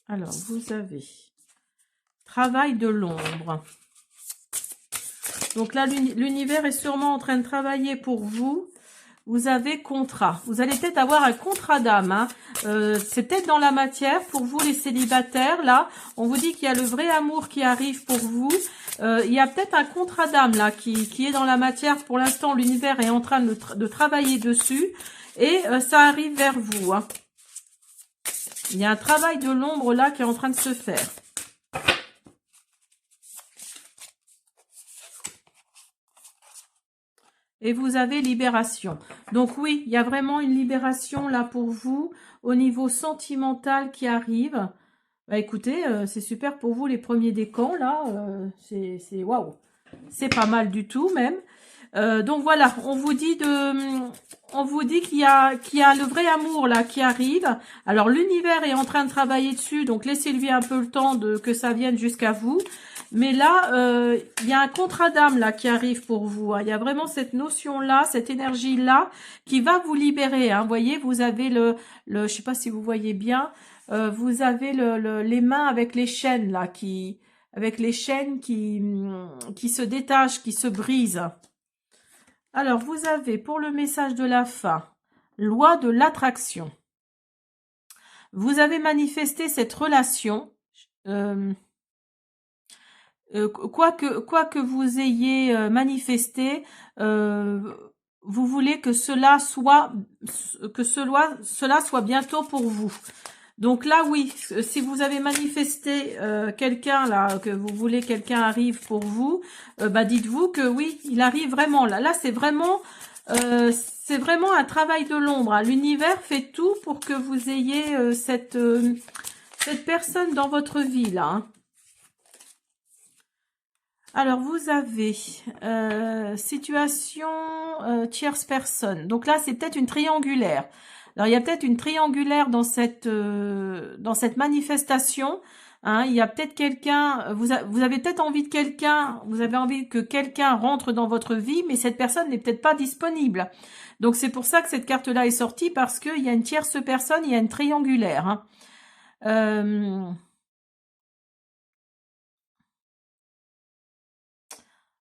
Alors, vous avez travail de l'ombre. Donc là, l'univers est sûrement en train de travailler pour vous. Vous avez contrat. Vous allez peut-être avoir un contrat d'âme. Hein. C'est peut-être dans la matière pour vous les célibataires. Là, on vous dit qu'il y a le vrai amour qui arrive pour vous. Il y a peut-être un contrat d'âme là qui est dans la matière. Pour l'instant, l'univers est en train de travailler dessus. Et ça arrive vers vous. Hein. Il y a un travail de l'ombre là qui est en train de se faire. Et vous avez libération. Donc oui, il y a vraiment une libération là pour vous au niveau sentimental qui arrive. Bah écoutez, c'est super pour vous les premiers décans là. C'est waouh. C'est pas mal du tout même. Donc voilà, on vous dit qu'il y a le vrai amour là qui arrive. Alors l'univers est en train de travailler dessus, donc laissez-lui un peu le temps que ça vienne jusqu'à vous. Mais là, il y a un contrat d'âme là qui arrive pour vous, hein. Il y a vraiment cette notion-là, cette énergie-là qui va vous libérer, hein. Vous voyez, vous avez je sais pas si vous voyez bien, vous avez les mains avec les chaînes là, avec les chaînes qui se détachent, qui se brisent. Alors, vous avez pour le message de la fin, loi de l'attraction. Vous avez manifesté cette relation. Quoi que vous ayez manifesté, vous voulez que cela soit bientôt pour vous. Donc là, oui, si vous avez manifesté quelqu'un là, que vous voulez quelqu'un arrive pour vous, bah dites-vous que oui, il arrive vraiment là. Là, c'est vraiment un travail de l'ombre, hein. L'univers fait tout pour que vous ayez cette personne dans votre vie là, hein. Alors, vous avez situation tierce personne. Donc là, c'est peut-être une triangulaire. Alors, il y a peut-être une triangulaire dans cette manifestation. Hein, il y a peut-être quelqu'un, vous avez peut-être envie de quelqu'un, vous avez envie que quelqu'un rentre dans votre vie, mais cette personne n'est peut-être pas disponible. Donc, c'est pour ça que cette carte-là est sortie, parce qu'il y a une tierce personne, il y a une triangulaire. Hein.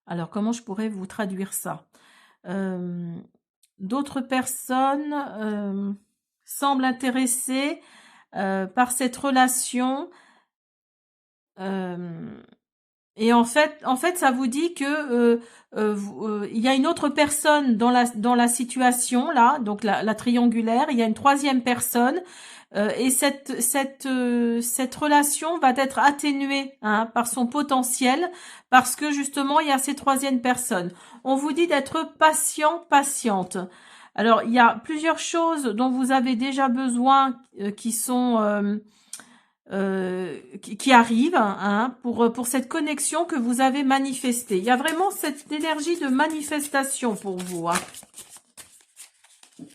Alors, comment je pourrais vous traduire ça? D'autres personnes semblent intéressées par cette relation. Et en fait, ça vous dit que il y a une autre personne dans la situation là, donc la triangulaire. Il y a une troisième personne. Et cette relation va être atténuée, hein, par son potentiel, parce que justement il y a ces troisième personnes. On vous dit d'être patient, patiente. Alors il y a plusieurs choses dont vous avez déjà besoin qui sont qui arrivent, hein, pour cette connexion que vous avez manifestée. Il y a vraiment cette énergie de manifestation pour vous, hein.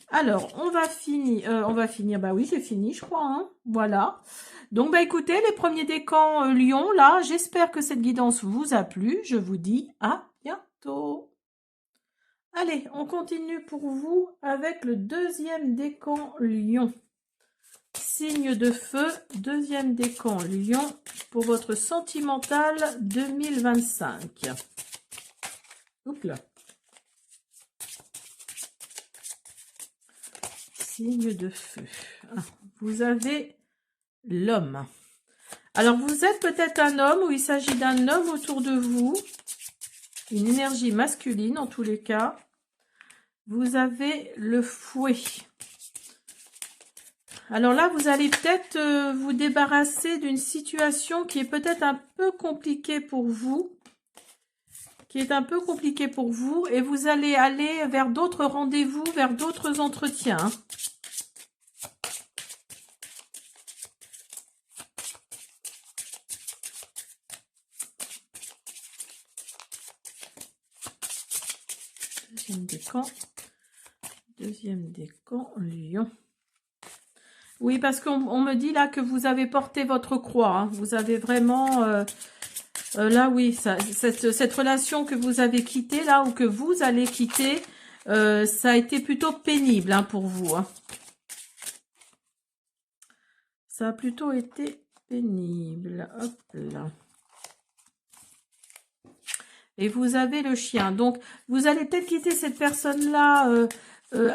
Alors, on va finir, bah oui, c'est fini, je crois, hein. Voilà. Donc, bah écoutez, les premiers décans Lyon, là, j'espère que cette guidance vous a plu. Je vous dis à bientôt. Allez, on continue pour vous avec le deuxième décan Lion. Signe de feu, deuxième décan Lion pour votre sentimental 2025. Oups là. Signe de feu. Vous avez l'homme. Alors, vous êtes peut-être un homme ou il s'agit d'un homme autour de vous. Une énergie masculine en tous les cas. Vous avez le fouet. Alors là, vous allez peut-être vous débarrasser d'une situation qui est peut-être un peu compliquée pour vous. Et vous allez aller vers d'autres rendez-vous, vers d'autres entretiens. Deuxième décan, Lion. Oui, parce qu'on me dit là que vous avez porté votre croix, hein. Vous avez vraiment... là, oui, cette relation que vous avez quittée, là, ou que vous allez quitter, ça a été plutôt pénible, hein, pour vous, hein. Ça a plutôt été pénible. Hop là. Et vous avez le chien. Donc, vous allez peut-être quitter cette personne-là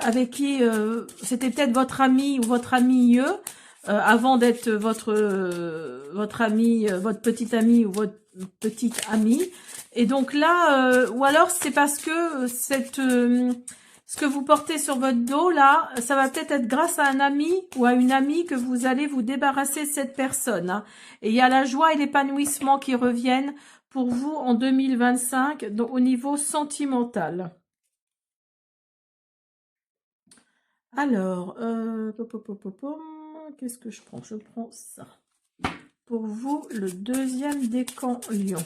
avec qui c'était peut-être votre ami ou votre amie avant d'être votre ami, votre petite amie ou votre petite amie. Et donc là, ou alors c'est parce que ce que vous portez sur votre dos là, ça va peut-être être grâce à un ami ou à une amie que vous allez vous débarrasser de cette personne, hein. Et il y a la joie et l'épanouissement qui reviennent pour vous en 2025 au niveau sentimental. Alors, qu'est-ce que je prends? Je prends ça. Pour vous, le deuxième décan Lion.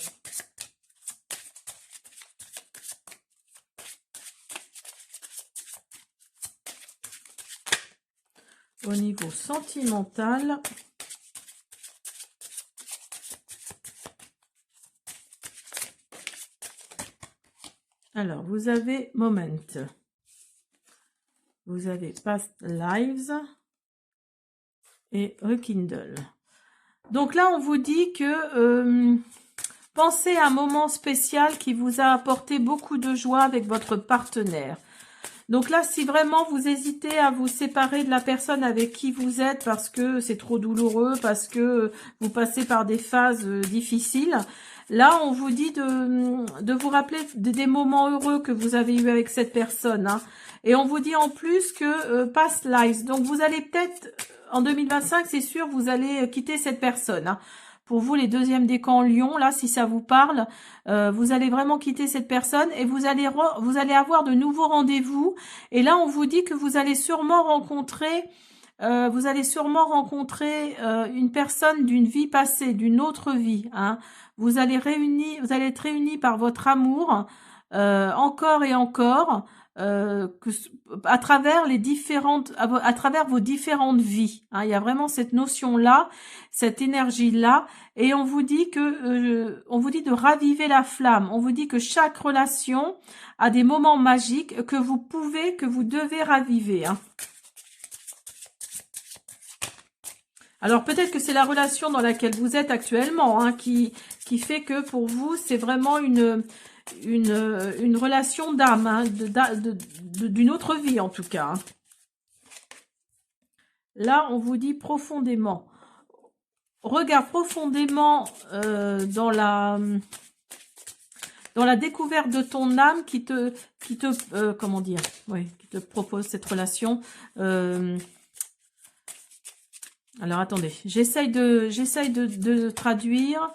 au niveau sentimental. Alors, vous avez Moment. Vous avez Past Lives et Rekindle. Donc là, on vous dit que pensez à un moment spécial qui vous a apporté beaucoup de joie avec votre partenaire. Donc là, si vraiment vous hésitez à vous séparer de la personne avec qui vous êtes parce que c'est trop douloureux, parce que vous passez par des phases difficiles, là, on vous dit de vous rappeler des moments heureux que vous avez eu avec cette personne. Hein. Et on vous dit en plus que past lives. Donc vous allez peut-être, en 2025, c'est sûr, vous allez quitter cette personne. Hein. Pour vous, les deuxièmes décans Lion, là, si ça vous parle, vous allez vraiment quitter cette personne et vous allez avoir de nouveaux rendez-vous. Et là, on vous dit que vous allez sûrement rencontrer, une personne d'une vie passée, d'une autre vie. Hein. Vous allez être réunis par votre amour, encore et encore. À travers vos différentes vies. Hein, il y a vraiment cette notion-là, cette énergie-là, et on vous dit de raviver la flamme. On vous dit que chaque relation a des moments magiques que vous devez raviver. Hein. Alors peut-être que c'est la relation dans laquelle vous êtes actuellement, hein, qui fait que pour vous c'est vraiment une relation d'âme, hein, d'une autre vie en tout cas. Là, on vous dit profondément. Regarde profondément dans la découverte de ton âme qui te propose cette relation. Alors attendez, j'essaye de traduire.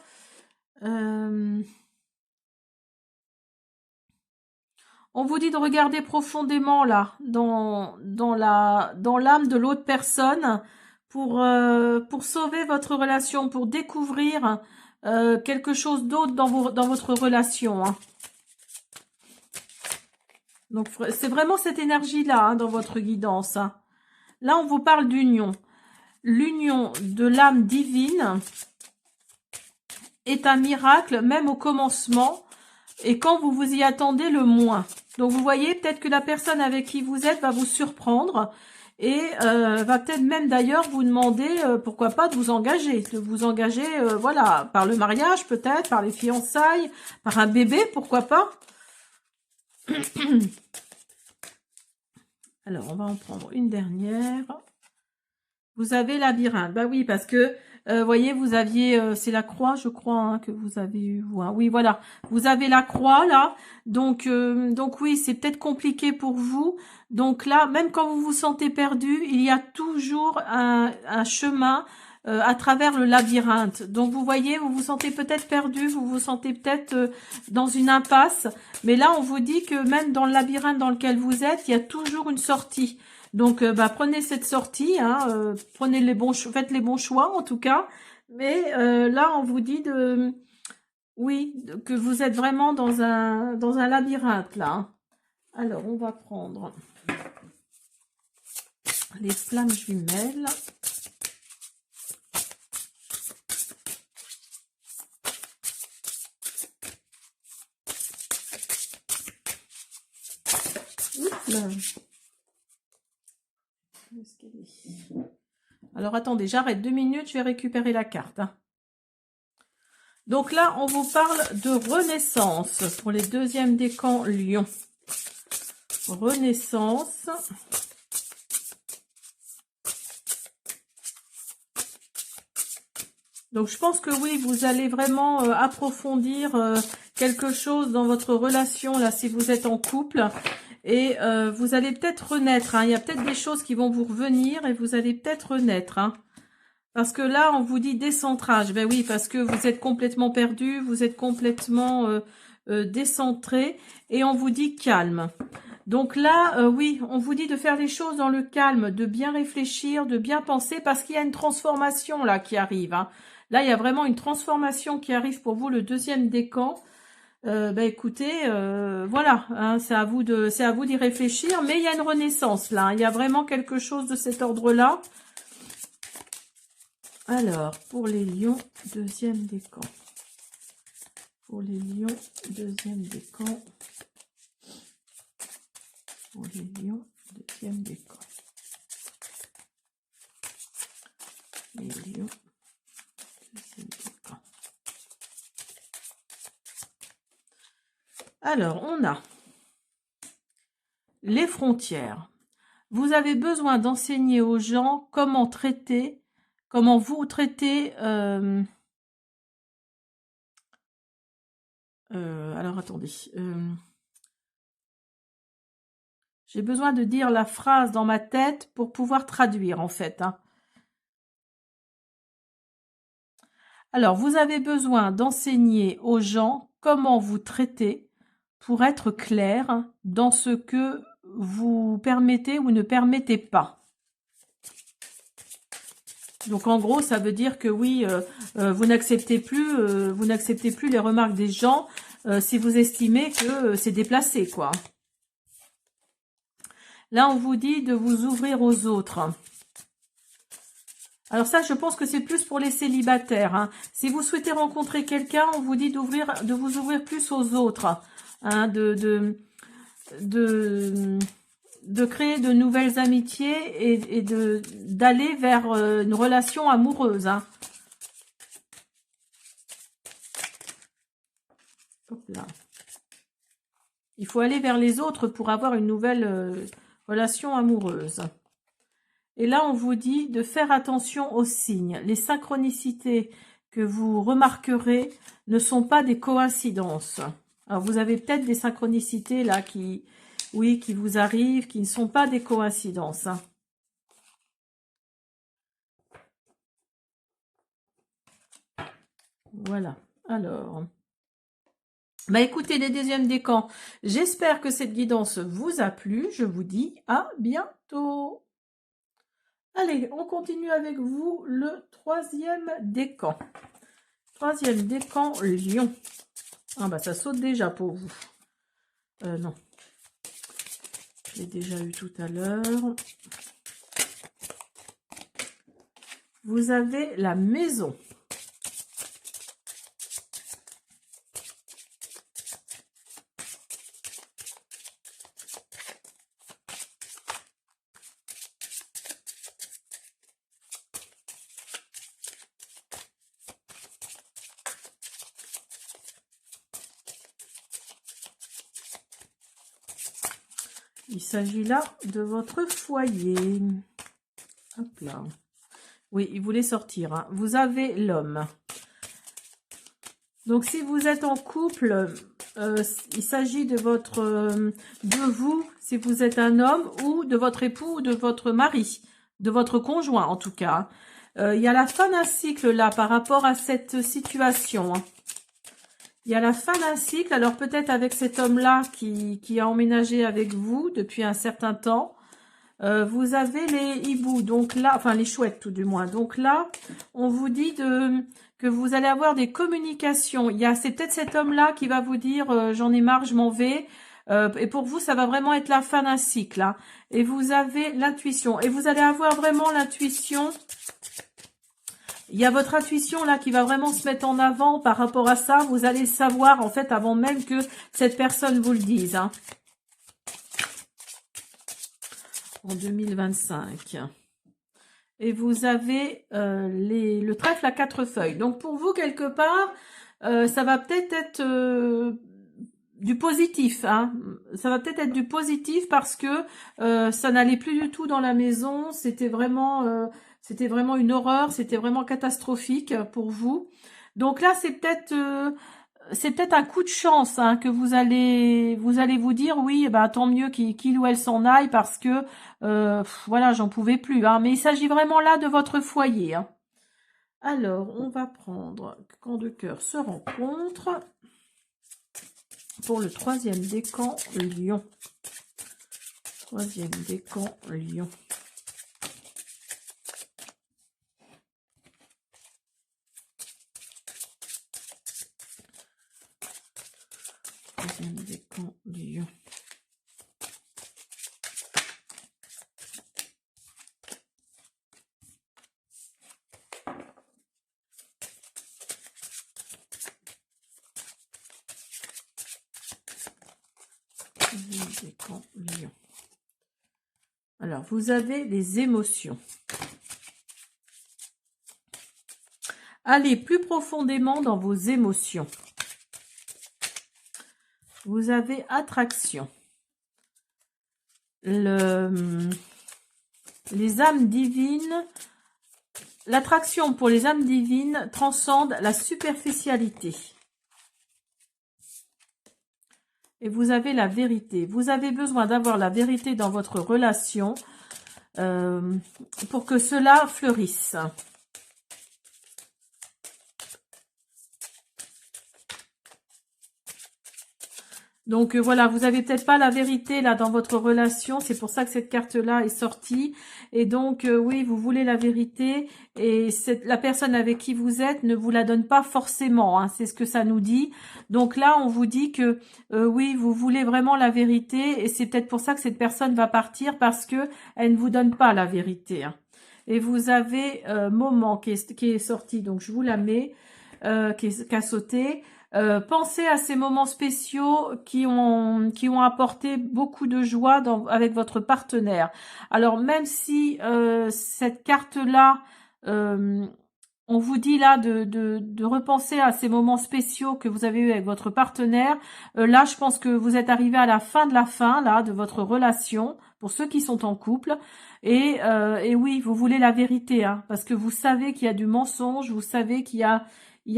On vous dit de regarder profondément là, dans l'âme de l'autre personne pour sauver votre relation, pour découvrir quelque chose d'autre dans votre relation. Hein. Donc c'est vraiment cette énergie-là hein, dans votre guidance. Hein. Là, on vous parle d'union. L'union de l'âme divine est un miracle, même au commencement. Et quand vous vous y attendez le moins. Donc vous voyez, peut-être que la personne avec qui vous êtes va vous surprendre et va peut-être même d'ailleurs vous demander, pourquoi pas, de vous engager. Voilà, par le mariage peut-être, par les fiançailles, par un bébé, pourquoi pas. Alors, on va en prendre une dernière. Vous avez labyrinthe. Bah oui, parce que voyez, vous aviez, c'est la croix, je crois, hein, que vous avez eu. Hein. Oui, voilà, vous avez la croix là. Donc oui, c'est peut-être compliqué pour vous. Donc là, même quand vous vous sentez perdu, il y a toujours un chemin à travers le labyrinthe. Donc vous voyez, vous vous sentez peut-être perdu, vous vous sentez peut-être dans une impasse. Mais là, on vous dit que même dans le labyrinthe dans lequel vous êtes, il y a toujours une sortie. Donc, prenez cette sortie, hein, faites les bons choix en tout cas. Mais là, on vous dit que vous êtes vraiment dans un labyrinthe là. Hein. Alors, on va prendre les flammes jumelles. Oups là. Alors, attendez, j'arrête 2 minutes, je vais récupérer la carte. Hein. Donc là, on vous parle de renaissance pour les deuxièmes décans Lion. Renaissance. Donc, je pense que oui, vous allez vraiment approfondir quelque chose dans votre relation, là, si vous êtes en couple. Et vous allez peut-être renaître. Hein. Il y a peut-être des choses qui vont vous revenir et vous allez peut-être renaître. Hein. Parce que là, on vous dit décentrage. Ben oui, parce que vous êtes complètement perdu, vous êtes complètement décentré. Et on vous dit calme. Donc là, oui, on vous dit de faire les choses dans le calme, de bien réfléchir, de bien penser, parce qu'il y a une transformation là qui arrive. Hein. Là, il y a vraiment une transformation qui arrive pour vous, le deuxième décan. bah écoutez, voilà, hein, c'est à vous d'y réfléchir, mais il y a une renaissance là, hein, il y a vraiment quelque chose de cet ordre-là. Alors, pour les lions, deuxième décan. Pour les lions, deuxième décan. Pour les lions, deuxième décan. Les lions, deuxième décan. Alors, on a les frontières. Vous avez besoin d'enseigner aux gens comment traiter, comment vous traitez. Alors, attendez. J'ai besoin de dire la phrase dans ma tête pour pouvoir traduire, en fait. Hein. Alors, vous avez besoin d'enseigner aux gens comment vous traitez pour être clair dans ce que vous permettez ou ne permettez pas. Donc, en gros, ça veut dire que oui, vous n'acceptez plus les remarques des gens si vous estimez que c'est déplacé, quoi. Là, on vous dit de vous ouvrir aux autres. Alors ça, je pense que c'est plus pour les célibataires. Hein. Si vous souhaitez rencontrer quelqu'un, on vous dit de vous ouvrir plus aux autres. Hein, de créer de nouvelles amitiés et d'aller vers une relation amoureuse. Hein. Hop là. Il faut aller vers les autres pour avoir une nouvelle relation amoureuse. Et là, on vous dit de faire attention aux signes. Les synchronicités que vous remarquerez ne sont pas des coïncidences. Alors, vous avez peut-être des synchronicités là qui vous arrivent, qui ne sont pas des coïncidences. Hein. Voilà. Alors, bah écoutez les deuxièmes décans, j'espère que cette guidance vous a plu. Je vous dis à bientôt. Allez, on continue avec vous le troisième décan. Troisième décan, Lion. Ah bah ça saute déjà pour vous. Non. Je l'ai déjà eu tout à l'heure. Vous avez la maison. Il s'agit là de votre foyer. Hop là. Oui, il voulait sortir. Hein. Vous avez l'homme. Donc, si vous êtes en couple, il s'agit de vous, si vous êtes un homme, ou de votre époux, ou de votre mari, de votre conjoint en tout cas. Il y a la fin d'un cycle là par rapport à cette situation. Hein. Il y a la fin d'un cycle, alors peut-être avec cet homme-là qui a emménagé avec vous depuis un certain temps. Vous avez les hiboux, donc là, enfin les chouettes tout du moins. Donc là, on vous dit que vous allez avoir des communications. C'est peut-être cet homme-là qui va vous dire j'en ai marre, je m'en vais. Et pour vous, ça va vraiment être la fin d'un cycle. Hein. Et vous avez l'intuition. Et vous allez avoir vraiment l'intuition. Il y a votre intuition là qui va vraiment se mettre en avant par rapport à ça. Vous allez le savoir en fait avant même que cette personne vous le dise. Hein. En 2025. Et vous avez le trèfle à 4 feuilles. Donc pour vous, quelque part, ça va peut-être être, du positif. Hein. Ça va peut-être être du positif parce que ça n'allait plus du tout dans la maison. C'était vraiment une horreur. C'était vraiment catastrophique pour vous. Donc là, c'est peut-être un coup de chance hein, que vous allez vous dire oui bah tant mieux qu'il ou elle s'en aille parce que voilà j'en pouvais plus hein. Mais il s'agit vraiment là de votre foyer hein. Alors on va prendre quand deux cœurs se rencontrent pour le troisième décan Lion. Troisième décan Lion. Troisième décan, Lion. Troisième décan, Lion. Alors, vous avez les émotions. Allez plus profondément dans vos émotions. Vous avez attraction. Les âmes divines, l'attraction pour les âmes divines transcende la superficialité. Et vous avez la vérité. Vous avez besoin d'avoir la vérité dans votre relation pour que cela fleurisse. Donc voilà, vous avez peut-être pas la vérité là dans votre relation, c'est pour ça que cette carte-là est sortie. Et donc oui, vous voulez la vérité et la personne avec qui vous êtes ne vous la donne pas forcément, hein, c'est ce que ça nous dit. Donc là, on vous dit que oui, vous voulez vraiment la vérité et c'est peut-être pour ça que cette personne va partir parce que elle ne vous donne pas la vérité. Hein. Et vous avez Moment qui est sorti, donc je vous la mets, qui a sauté. Pensez à ces moments spéciaux qui ont apporté beaucoup de joie avec votre partenaire. Alors même si cette carte-là, on vous dit là de repenser à ces moments spéciaux que vous avez eu avec votre partenaire, là je pense que vous êtes arrivé à la fin de là de votre relation, pour ceux qui sont en couple. Et oui, vous voulez la vérité, hein, parce que vous savez qu'il y a du mensonge, vous savez qu'il y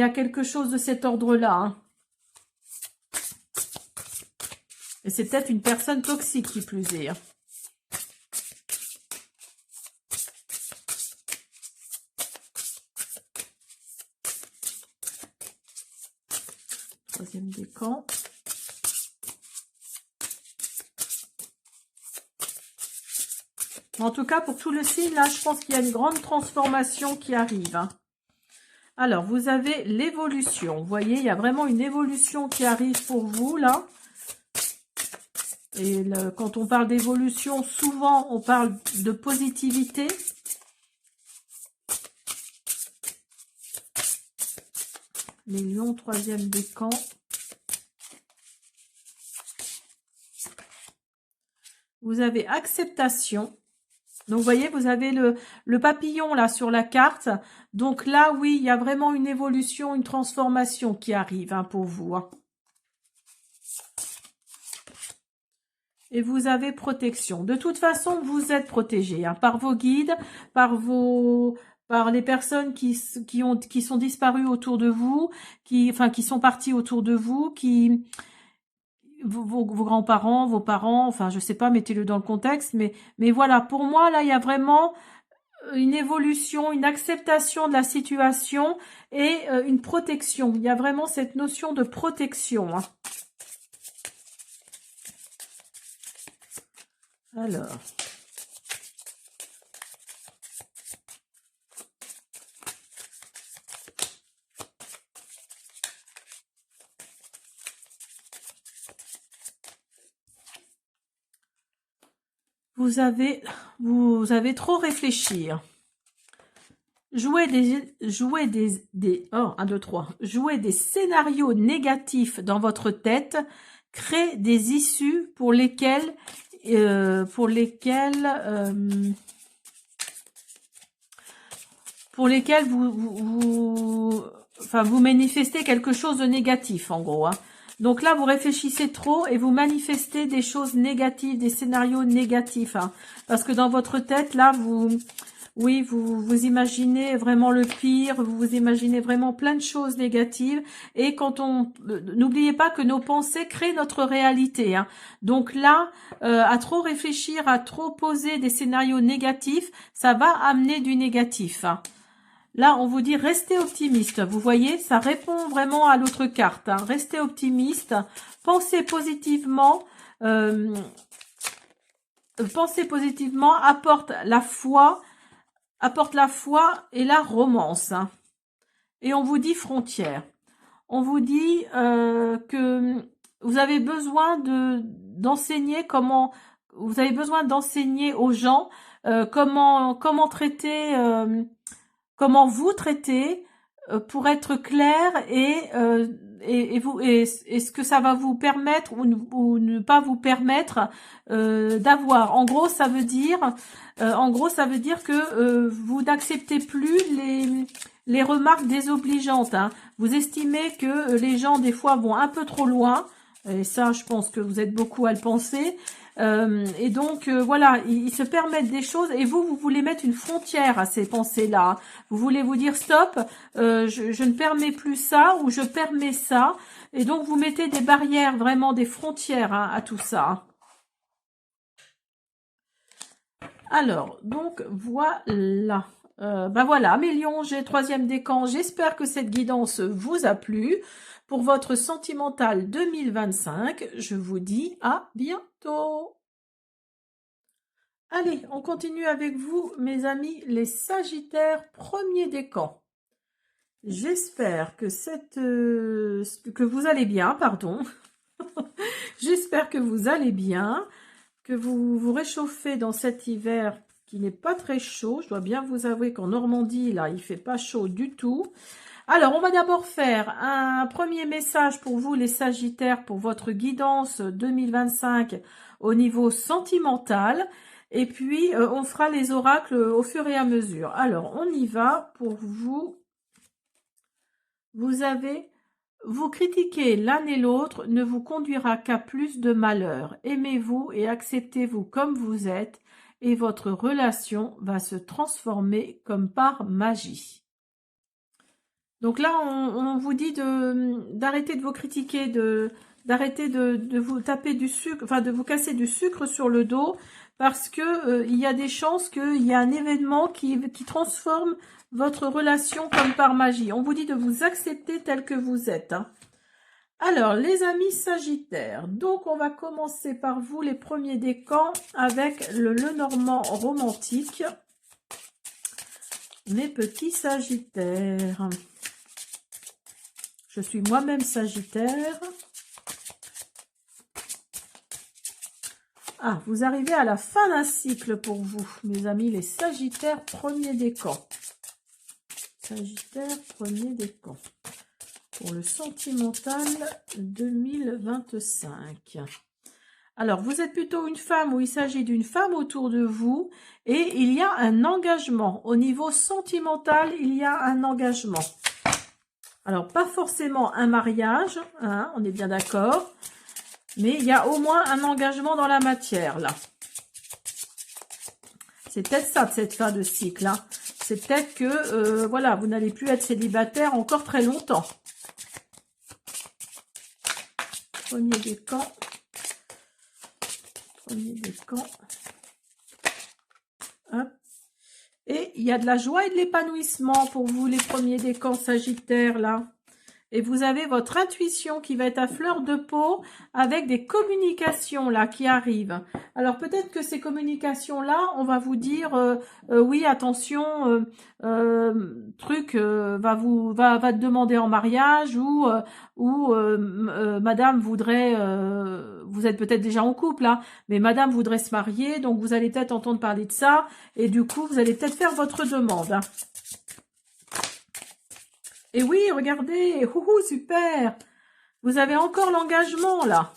a quelque chose de cet ordre-là. Hein. Et c'est peut-être une personne toxique qui plus est. Hein. Troisième décan. En tout cas, pour tout le signe, là, je pense qu'il y a une grande transformation qui arrive. Hein. Alors, vous avez l'évolution. Vous voyez, il y a vraiment une évolution qui arrive pour vous, là. Et quand on parle d'évolution, souvent, on parle de positivité. Les lions, troisième décan. Vous avez acceptation. Donc, vous voyez, vous avez le papillon là sur la carte. Donc là, oui, il y a vraiment une évolution, une transformation qui arrive hein, pour vous. Hein. Et vous avez protection. De toute façon, vous êtes protégé hein, par vos guides, par les personnes qui sont disparues autour de vous, qui sont parties autour de vous, vos grands-parents, vos parents, enfin je sais pas, mettez-le dans le contexte, mais voilà, pour moi là il y a vraiment une évolution, une acceptation de la situation et une protection. Il y a vraiment cette notion de protection. Hein. Alors. Vous avez trop réfléchi. Jouer des scénarios négatifs dans votre tête crée des issues pour lesquelles vous manifestez quelque chose de négatif en gros. Hein. Donc là, vous réfléchissez trop et vous manifestez des choses négatives, des scénarios négatifs. Hein. Parce que dans votre tête, là, vous imaginez vraiment le pire, vous imaginez vraiment plein de choses négatives. Et n'oubliez pas que nos pensées créent notre réalité. Hein. Donc là, à trop réfléchir, à trop poser des scénarios négatifs, ça va amener du négatif. Hein. Là, on vous dit restez optimiste. Vous voyez, ça répond vraiment à l'autre carte. Hein. Restez optimiste, pensez positivement. Pensez positivement, apporte la foi et la romance. Hein. Et on vous dit frontière. On vous dit que vous avez besoin d'enseigner comment, vous avez besoin d'enseigner aux gens comment traiter, comment vous traiter pour être clair et ce que ça va vous permettre ou ne pas vous permettre d'avoir. En gros, ça veut dire que vous n'acceptez plus les remarques désobligeantes. Hein. Vous estimez que les gens des fois vont un peu trop loin. Et ça, je pense que vous êtes beaucoup à le penser. Et donc, voilà, ils se permettent des choses et vous voulez mettre une frontière à ces pensées-là. Vous voulez vous dire stop, je ne permets plus ça ou je permets ça. Et donc, vous mettez des barrières, vraiment des frontières hein, à tout ça. Alors, donc, voilà. Ben voilà, mes lions, j'ai 3e décan. J'espère que cette guidance vous a plu. Pour votre sentimental 2025, je vous dis à bientôt. Allez, on continue avec vous, mes amis, les Sagittaires, 1er décan. J'espère que que vous allez bien, pardon. J'espère que vous allez bien, que vous vous réchauffez dans cet hiver qui n'est pas très chaud. Je dois bien vous avouer qu'en Normandie, là, il fait pas chaud du tout. Alors, on va d'abord faire un premier message pour vous, les Sagittaires, pour votre guidance 2025 au niveau sentimental. Et puis, on fera les oracles au fur et à mesure. Alors, on y va pour vous. Vous critiquer l'un et l'autre ne vous conduira qu'à plus de malheur. Aimez-vous et acceptez-vous comme vous êtes et votre relation va se transformer comme par magie. Donc là, on vous dit d'arrêter de vous critiquer, d'arrêter de vous taper du sucre, enfin de vous casser du sucre sur le dos, parce que il y a des chances qu'il y a un événement qui transforme votre relation comme par magie. On vous dit de vous accepter tel que vous êtes. Hein. Alors, les amis Sagittaires, donc on va commencer par vous, les premiers décans, avec le Lenormand romantique. Mes petits Sagittaires. Je suis moi-même Sagittaire. Ah, vous arrivez à la fin d'un cycle pour vous, mes amis, les Sagittaires, premier décan. Sagittaire, premier décan. Pour le sentimental 2025. Alors, vous êtes plutôt une femme ou il s'agit d'une femme autour de vous et il y a un engagement. Au niveau sentimental, il y a un engagement. Alors, pas forcément un mariage, hein, on est bien d'accord, mais il y a au moins un engagement dans la matière, là. C'est peut-être ça, de cette fin de cycle. Hein. C'est peut-être que, voilà, vous n'allez plus être célibataire encore très longtemps. Premier décan. Premier décan. Hop. Et il y a de la joie et de l'épanouissement pour vous, les premiers décans Sagittaires, là. Et vous avez votre intuition qui va être à fleur de peau avec des communications, là, qui arrivent. Alors, peut-être que ces communications-là, on va vous dire, oui, attention, truc va te demander en mariage ou madame voudrait, vous êtes peut-être déjà en couple, là, mais madame voudrait se marier, donc vous allez peut-être entendre parler de ça, et du coup, vous allez peut-être faire votre demande. Hein. Et oui, regardez, super. Vous avez encore l'engagement, là.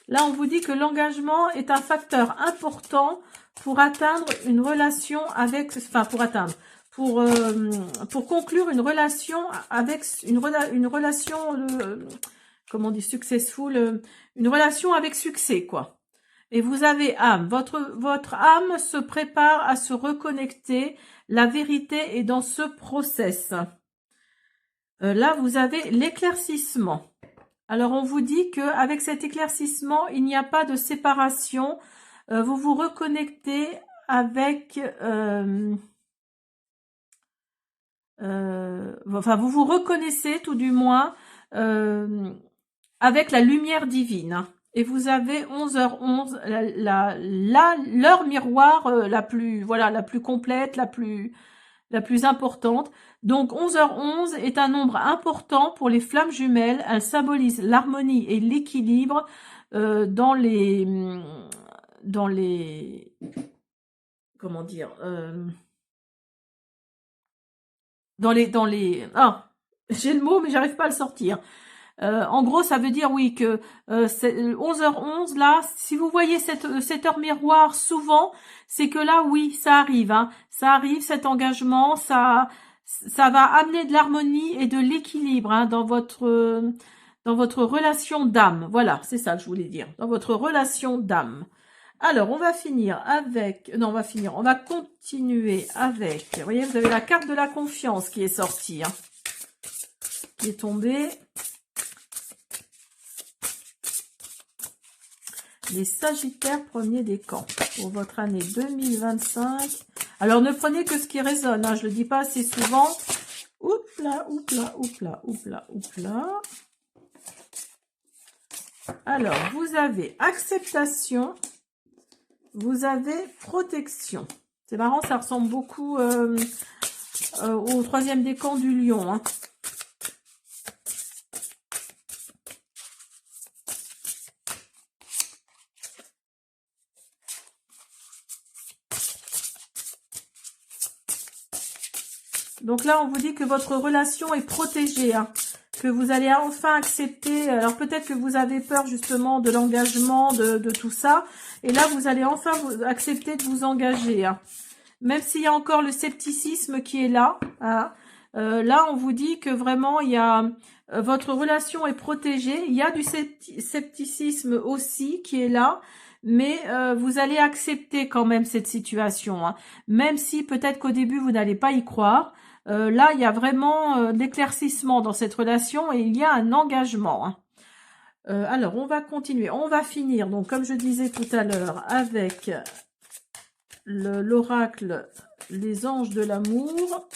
Là, on vous dit que l'engagement est un facteur important pour atteindre une relation avec... Enfin, pour conclure une relation avec... Une relation... comment on dit, successful, une relation avec succès, quoi. Et vous avez âme. Votre âme se prépare à se reconnecter. La vérité est dans ce process. Là, vous avez l'éclaircissement. Alors, on vous dit qu'avec cet éclaircissement, il n'y a pas de séparation. Vous vous reconnectez avec... enfin, vous vous reconnaissez tout du moins avec la lumière divine. Et vous avez 11h11, l'heure miroir la plus complète, la plus la plus importante. Donc 11h11 est un nombre important pour les flammes jumelles. Elle symbolise l'harmonie et l'équilibre dans les comment dire ah, j'ai le mot mais j'arrive pas à le sortir. En gros, ça veut dire oui que 11h11 là, si vous voyez cette heure miroir souvent, c'est que là oui, ça arrive, hein. Ça arrive cet engagement, ça va amener de l'harmonie et de l'équilibre hein, dans votre relation d'âme. Voilà, c'est ça que je voulais dire. Dans votre relation d'âme. Alors, on va finir avec... Non, on va continuer avec... Vous voyez, vous avez la carte de la confiance qui est sortie. Hein, qui est tombée. Les Sagittaires premiers décans pour votre année 2025. Alors, ne prenez que ce qui résonne. Hein, je le dis pas assez souvent. Oups là, oups là, oups là, oups là, oups là. Alors, vous avez acceptation. Vous avez protection. C'est marrant, ça ressemble beaucoup au troisième décan du lion. Hein. Donc là, on vous dit que votre relation est protégée. Hein, que vous allez enfin accepter. Alors peut-être que vous avez peur justement de l'engagement, de tout ça. Et là, vous allez enfin accepter de vous engager. Hein. Même s'il y a encore le scepticisme qui est là. Hein, là, on vous dit que vraiment, il y a votre relation est protégée. Il y a du scepticisme aussi qui est là. Mais vous allez accepter quand même cette situation. Hein, même si peut-être qu'au début, vous n'allez pas y croire. Là, il y a vraiment l'éclaircissement dans cette relation et il y a un engagement. Hein. Alors, on va continuer. On va finir, donc comme je disais tout à l'heure, avec l'oracle Les Anges de l'amour.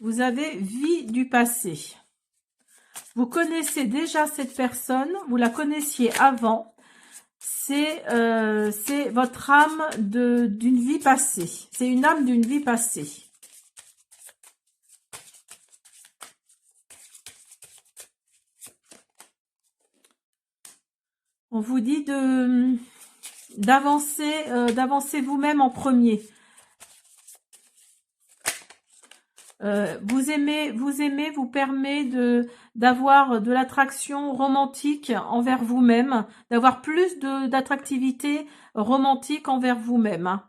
Vous avez vie du passé. Vous connaissez déjà cette personne, vous la connaissiez avant. C'est votre âme d'une vie passée. C'est une âme d'une vie passée. On vous dit d'avancer vous-même en premier. Vous aimez vous permet d'avoir de l'attraction romantique envers vous-même, d'avoir plus d'attractivité romantique envers vous-même. Hein.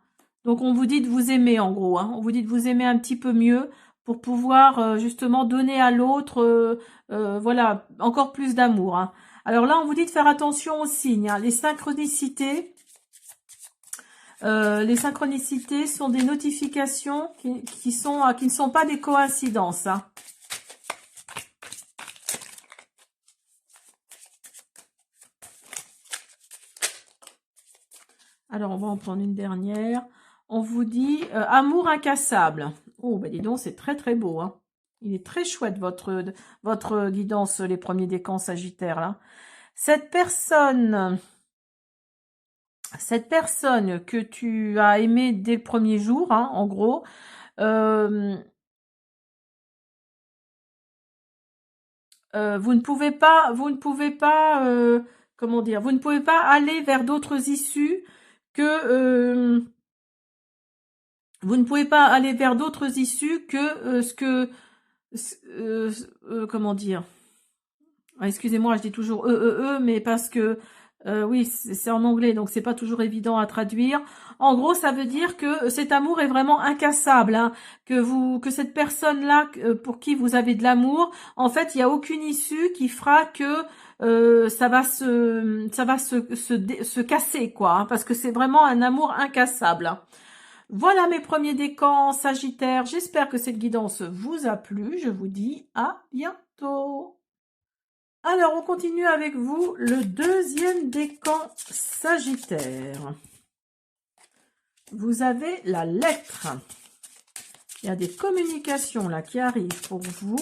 Donc on vous dit de vous aimer en gros, hein. On vous dit de vous aimer un petit peu mieux pour pouvoir justement donner à l'autre, voilà, encore plus d'amour. Hein. Alors là on vous dit de faire attention aux signes, hein. Les synchronicités. Les synchronicités sont des notifications qui ne sont pas des coïncidences. Hein. Alors, on va en prendre une dernière. On vous dit amour incassable. Oh, bah dis donc, c'est très très beau. Hein. Il est très chouette votre guidance, les premiers décans sagittaires. Là. Cette personne que tu as aimée dès le premier jour, hein, en gros, vous ne pouvez pas, comment dire, vous ne pouvez pas aller vers d'autres issues que vous ne pouvez pas aller vers d'autres issues que ce que comment dire. Ah, excusez-moi, je dis toujours mais parce que oui, c'est en anglais, donc c'est pas toujours évident à traduire. En gros, ça veut dire que cet amour est vraiment incassable, hein, que cette personne-là, pour qui vous avez de l'amour, en fait, il n'y a aucune issue qui fera que ça va se casser, quoi, hein, parce que c'est vraiment un amour incassable. Hein. Voilà mes premiers décans Sagittaire. J'espère que cette guidance vous a plu. Je vous dis à bientôt. Alors, on continue avec vous le deuxième décan Sagittaire. Vous avez la lettre. Il y a des communications là qui arrivent pour vous.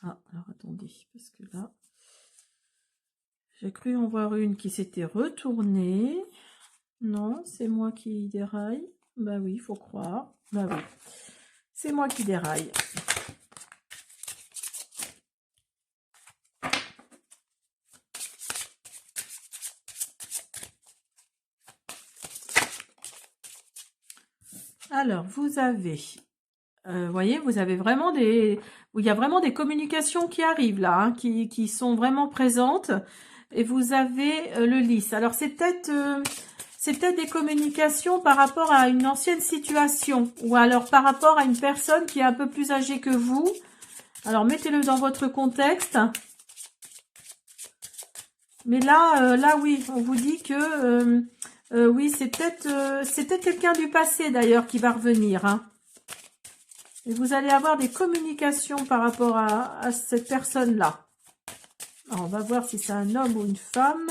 Ah, alors attendez, parce J'ai cru en voir une qui s'était retournée. Non, c'est moi qui déraille. Bah oui, il faut croire. Bah oui, c'est moi qui déraille. Alors, vous avez, voyez, vous avez vraiment des, il y a vraiment des communications qui arrivent là, hein, qui sont vraiment présentes. Et vous avez le lys. Alors, c'est peut-être des communications par rapport à une ancienne situation. Ou alors par rapport à une personne qui est un peu plus âgée que vous. Alors, mettez-le dans votre contexte. Mais là, là oui, on vous dit que... oui, c'est peut-être quelqu'un du passé d'ailleurs qui va revenir. Hein. Et vous allez avoir des communications par rapport à cette personne-là. On va voir si c'est un homme ou une femme.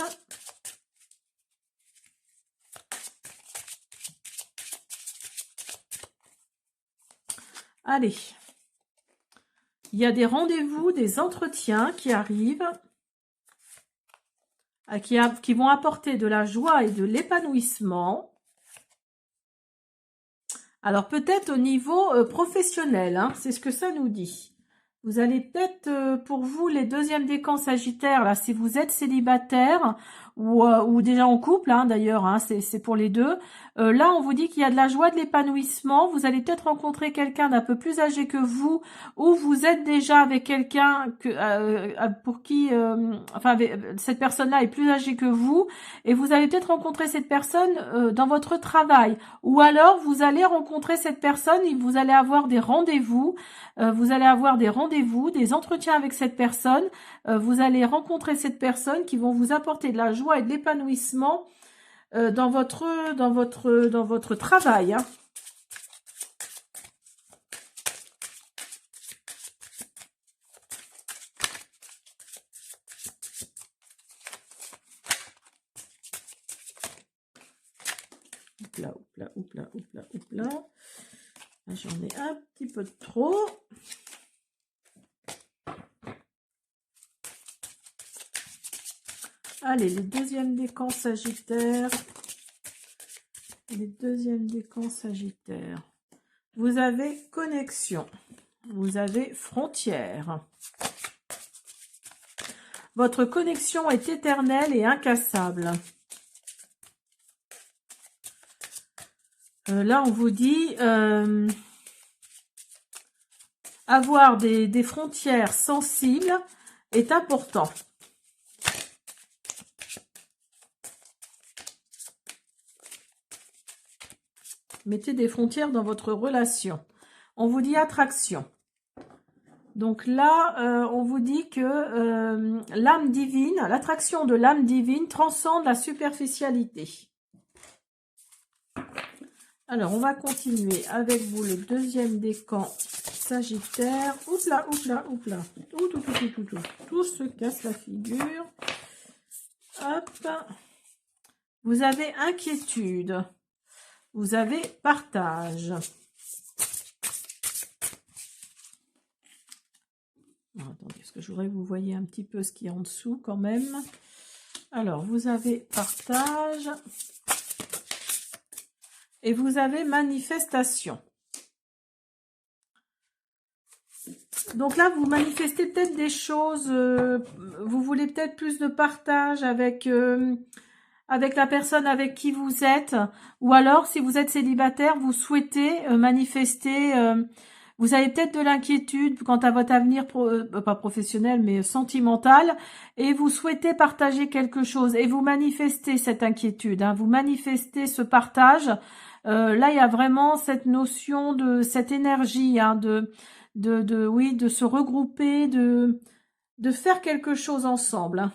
Allez. Il y a des rendez-vous, des entretiens qui arrivent, qui vont apporter de la joie et de l'épanouissement. Alors peut-être au niveau professionnel, hein, c'est ce que ça nous dit. Vous allez peut-être, pour vous, les deuxièmes décans sagittaires, là, si vous êtes célibataire ou déjà en couple, hein, d'ailleurs, hein, c'est pour les deux. Là, on vous dit qu'il y a de la joie, de l'épanouissement. Vous allez peut-être rencontrer quelqu'un d'un peu plus âgé que vous, ou vous êtes déjà avec quelqu'un pour qui, enfin, cette personne-là est plus âgée que vous, et vous allez peut-être rencontrer cette personne dans votre travail. Ou alors, vous allez rencontrer cette personne et vous allez avoir des rendez-vous. Vous allez avoir des rendez-vous, des entretiens avec cette personne. Vous allez rencontrer cette personne qui vont vous apporter de la joie et de l'épanouissement dans votre travail. Hein. Oupla, oupla, oupla, oupla, oupla. J'en ai un petit peu de trop. Allez, les deuxièmes décans sagittaires. Les deuxièmes décans sagittaires. Vous avez connexion. Vous avez frontière. Votre connexion est éternelle et incassable. Là, on vous dit avoir des frontières sensibles est important. Mettez des frontières dans votre relation. On vous dit attraction. Donc là, on vous dit que l'âme divine, l'attraction de l'âme divine transcende la superficialité. Alors, on va continuer avec vous le deuxième décan sagittaire. Oupla, oupla, oupla. Tout se casse la figure. Hop. Vous avez inquiétude. Vous avez partage. Attendez, parce que je voudrais que vous voyez un petit peu ce qui est en dessous quand même. Alors, vous avez partage. Et vous avez manifestation. Donc là, vous manifestez peut-être des choses. Vous voulez peut-être plus de partage avec la personne avec qui vous êtes. Ou alors, si vous êtes célibataire, vous souhaitez manifester... vous avez peut-être de l'inquiétude quant à votre avenir, pas professionnel, mais sentimental, et vous souhaitez partager quelque chose, et vous manifestez cette inquiétude, hein, vous manifestez ce partage. Là, il y a vraiment cette notion de cette énergie, hein, oui, de se regrouper, de faire quelque chose ensemble. Hein.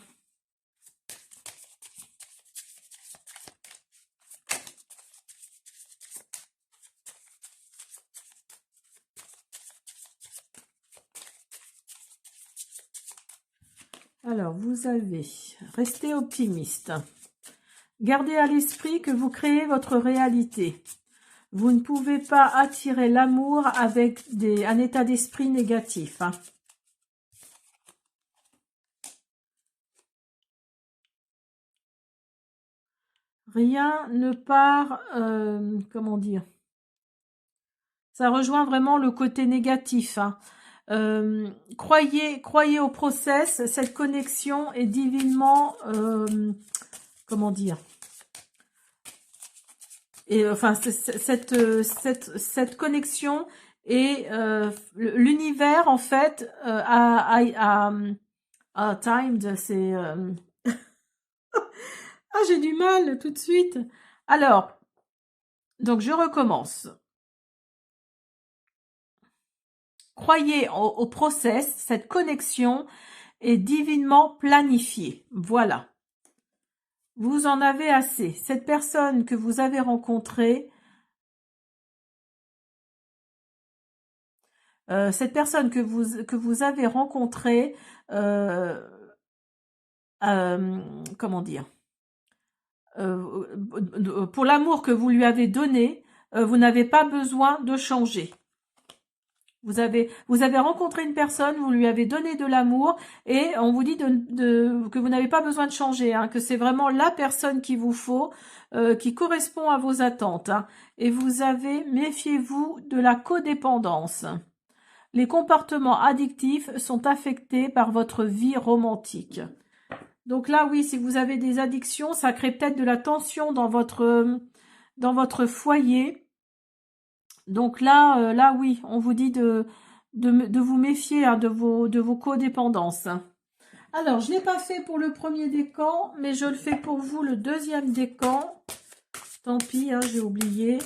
Alors, vous avez resté optimiste. Gardez à l'esprit que vous créez votre réalité. Vous ne pouvez pas attirer l'amour avec un état d'esprit négatif. Hein. rien ne part, comment dire, ça rejoint vraiment le côté négatif, hein. Croyez au process, cette connexion est divinement, comment dire, et enfin cette connexion et l'univers en fait timed, c'est ah, j'ai du mal tout de suite. Alors, donc je recommence. Croyez au process, cette connexion est divinement planifiée. Voilà. Vous en avez assez. Cette personne que vous avez rencontrée, comment dire, pour l'amour que vous lui avez donné, vous n'avez pas besoin de changer. Vous avez rencontré une personne, vous lui avez donné de l'amour et on vous dit que vous n'avez pas besoin de changer, hein, que c'est vraiment la personne qu'il vous faut, qui correspond à vos attentes, hein. Et méfiez-vous de la codépendance. Les comportements addictifs sont affectés par votre vie romantique. Donc là, oui, si vous avez des addictions, ça crée peut-être de la tension dans votre foyer. Donc là, oui, on vous dit de vous méfier, hein, de vos codépendances. Alors, je ne l'ai pas fait pour le premier décan, mais je le fais pour vous, le deuxième décan. Tant pis, hein, j'ai oublié.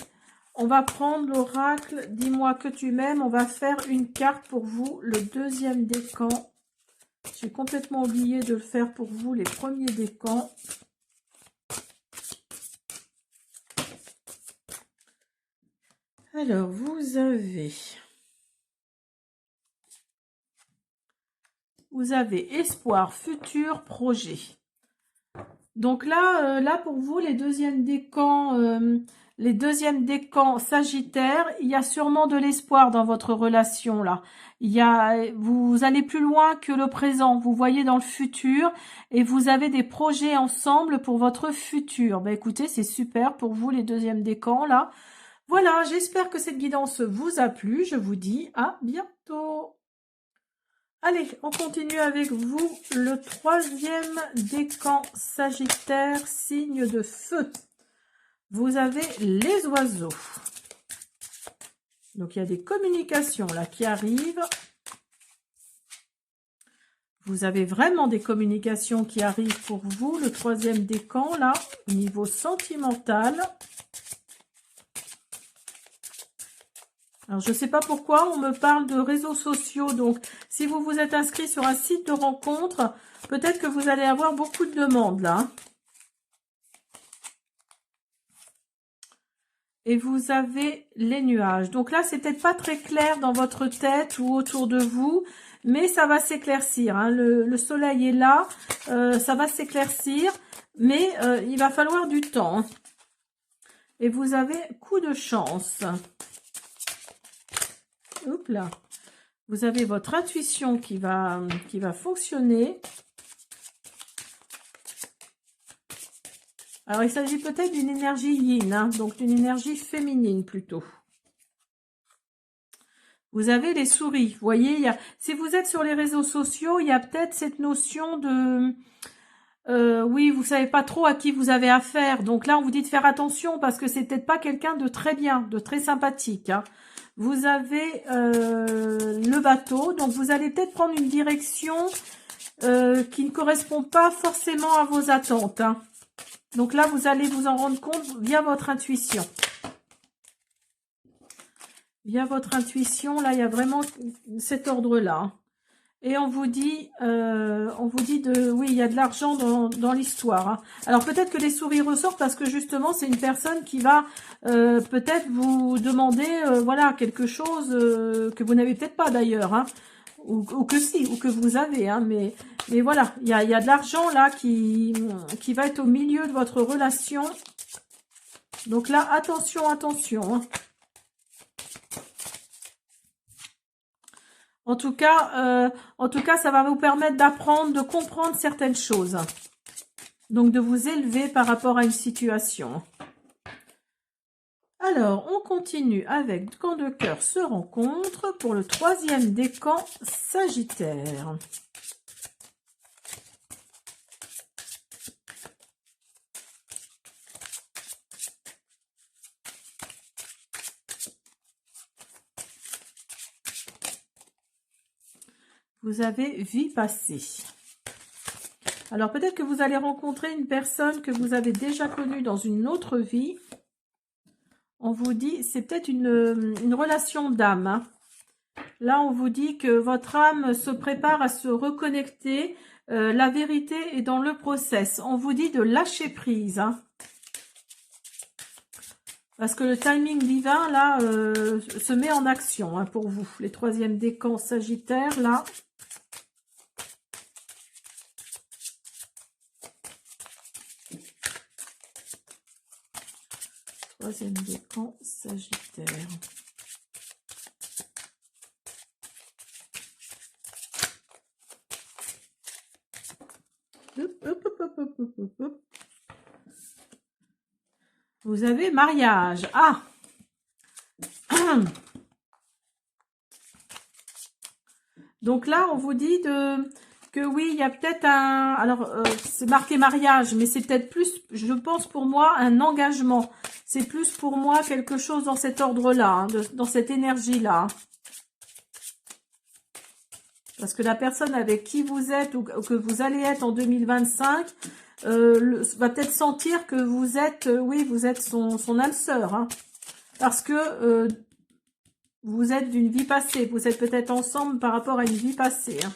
On va prendre l'oracle, dis-moi que tu m'aimes. On va faire une carte pour vous, le deuxième décan. J'ai complètement oublié de le faire pour vous, les premiers décans. Alors, vous avez espoir, futur, projet. Donc là pour vous, les deuxièmes décans Sagittaire, il y a sûrement de l'espoir dans votre relation là. Vous allez plus loin que le présent, vous voyez dans le futur et vous avez des projets ensemble pour votre futur. Ben écoutez, c'est super pour vous les deuxièmes décans là. Voilà, j'espère que cette guidance vous a plu. Je vous dis à bientôt. Allez, on continue avec vous, le troisième décan Sagittaire, signe de feu. Vous avez les oiseaux. Donc, il y a des communications là qui arrivent. Vous avez vraiment des communications qui arrivent pour vous, le troisième décan là, au niveau sentimental. Alors, je ne sais pas pourquoi on me parle de réseaux sociaux. Donc, si vous vous êtes inscrit sur un site de rencontre, peut-être que vous allez avoir beaucoup de demandes là. Et vous avez les nuages. Donc là, c'est peut-être pas très clair dans votre tête ou autour de vous, mais ça va s'éclaircir, hein. Le soleil est là, ça va s'éclaircir, mais il va falloir du temps, hein. Et vous avez coup de chance. Hop là. Vous avez votre intuition qui va fonctionner. Alors, il s'agit peut-être d'une énergie yin, hein, donc d'une énergie féminine plutôt. Vous avez les souris. Vous voyez, si vous êtes sur les réseaux sociaux, il y a peut-être cette notion de... oui, vous savez pas trop à qui vous avez affaire. Donc là, on vous dit de faire attention parce que c'est peut-être pas quelqu'un de très bien, de très sympathique, hein. Vous avez le bateau. Donc, vous allez peut-être prendre une direction qui ne correspond pas forcément à vos attentes, hein. Donc là, vous allez vous en rendre compte via votre intuition. Via votre intuition, là, il y a vraiment cet ordre-là, hein. Et on vous dit oui, il y a de l'argent dans l'histoire, hein. Alors peut-être que les souris ressortent parce que justement, c'est une personne qui va peut-être vous demander, voilà, quelque chose que vous n'avez peut-être pas d'ailleurs, hein. Ou que si, ou que vous avez, hein, mais voilà, il y a de l'argent là qui va être au milieu de votre relation. Donc là, attention, attention, hein. En tout cas, ça va vous permettre d'apprendre, de comprendre certaines choses. Donc, de vous élever par rapport à une situation. Alors, on continue avec quand deux cœurs se rencontrent pour le troisième décan Sagittaire. Vous avez vie passée. Alors, peut-être que vous allez rencontrer une personne que vous avez déjà connue dans une autre vie. On vous dit, c'est peut-être une relation d'âme. Hein. Là, on vous dit que votre âme se prépare à se reconnecter. La vérité est dans le process. On vous dit de lâcher prise. Hein. Parce que le timing divin, là, se met en action hein, pour vous. Les troisièmes décans Sagittaires, là. Troisième décan Sagittaire. Vous avez mariage. Ah. Donc là, on vous dit que oui, il y a peut-être un... Alors, c'est marqué mariage, mais c'est peut-être plus, je pense pour moi, un engagement. C'est plus pour moi quelque chose dans cet ordre-là, hein, dans cette énergie-là. Parce que la personne avec qui vous êtes ou que vous allez être en 2025 va peut-être sentir que vous êtes, oui, vous êtes son âme sœur. Hein, parce que vous êtes d'une vie passée. Vous êtes peut-être ensemble par rapport à une vie passée. Hein.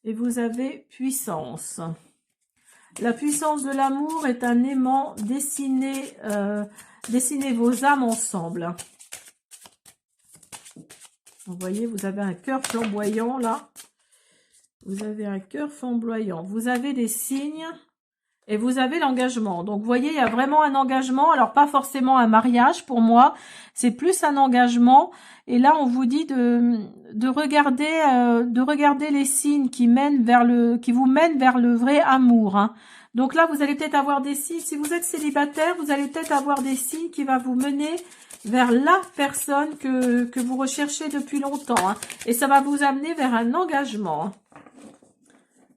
Et vous avez puissance. La puissance de l'amour est un aimant. Dessinez vos âmes ensemble. Vous voyez, vous avez un cœur flamboyant là. Vous avez un cœur flamboyant. Vous avez des signes et vous avez l'engagement. Donc, vous voyez, il y a vraiment un engagement. Alors, pas forcément un mariage pour moi. C'est plus un engagement. Et là, on vous dit de regarder les signes qui vous mènent vers le vrai amour. Hein. Donc là, vous allez peut-être avoir des signes. Si vous êtes célibataire, vous allez peut-être avoir des signes qui vont vous mener vers la personne que vous recherchez depuis longtemps. Hein. Et ça va vous amener vers un engagement.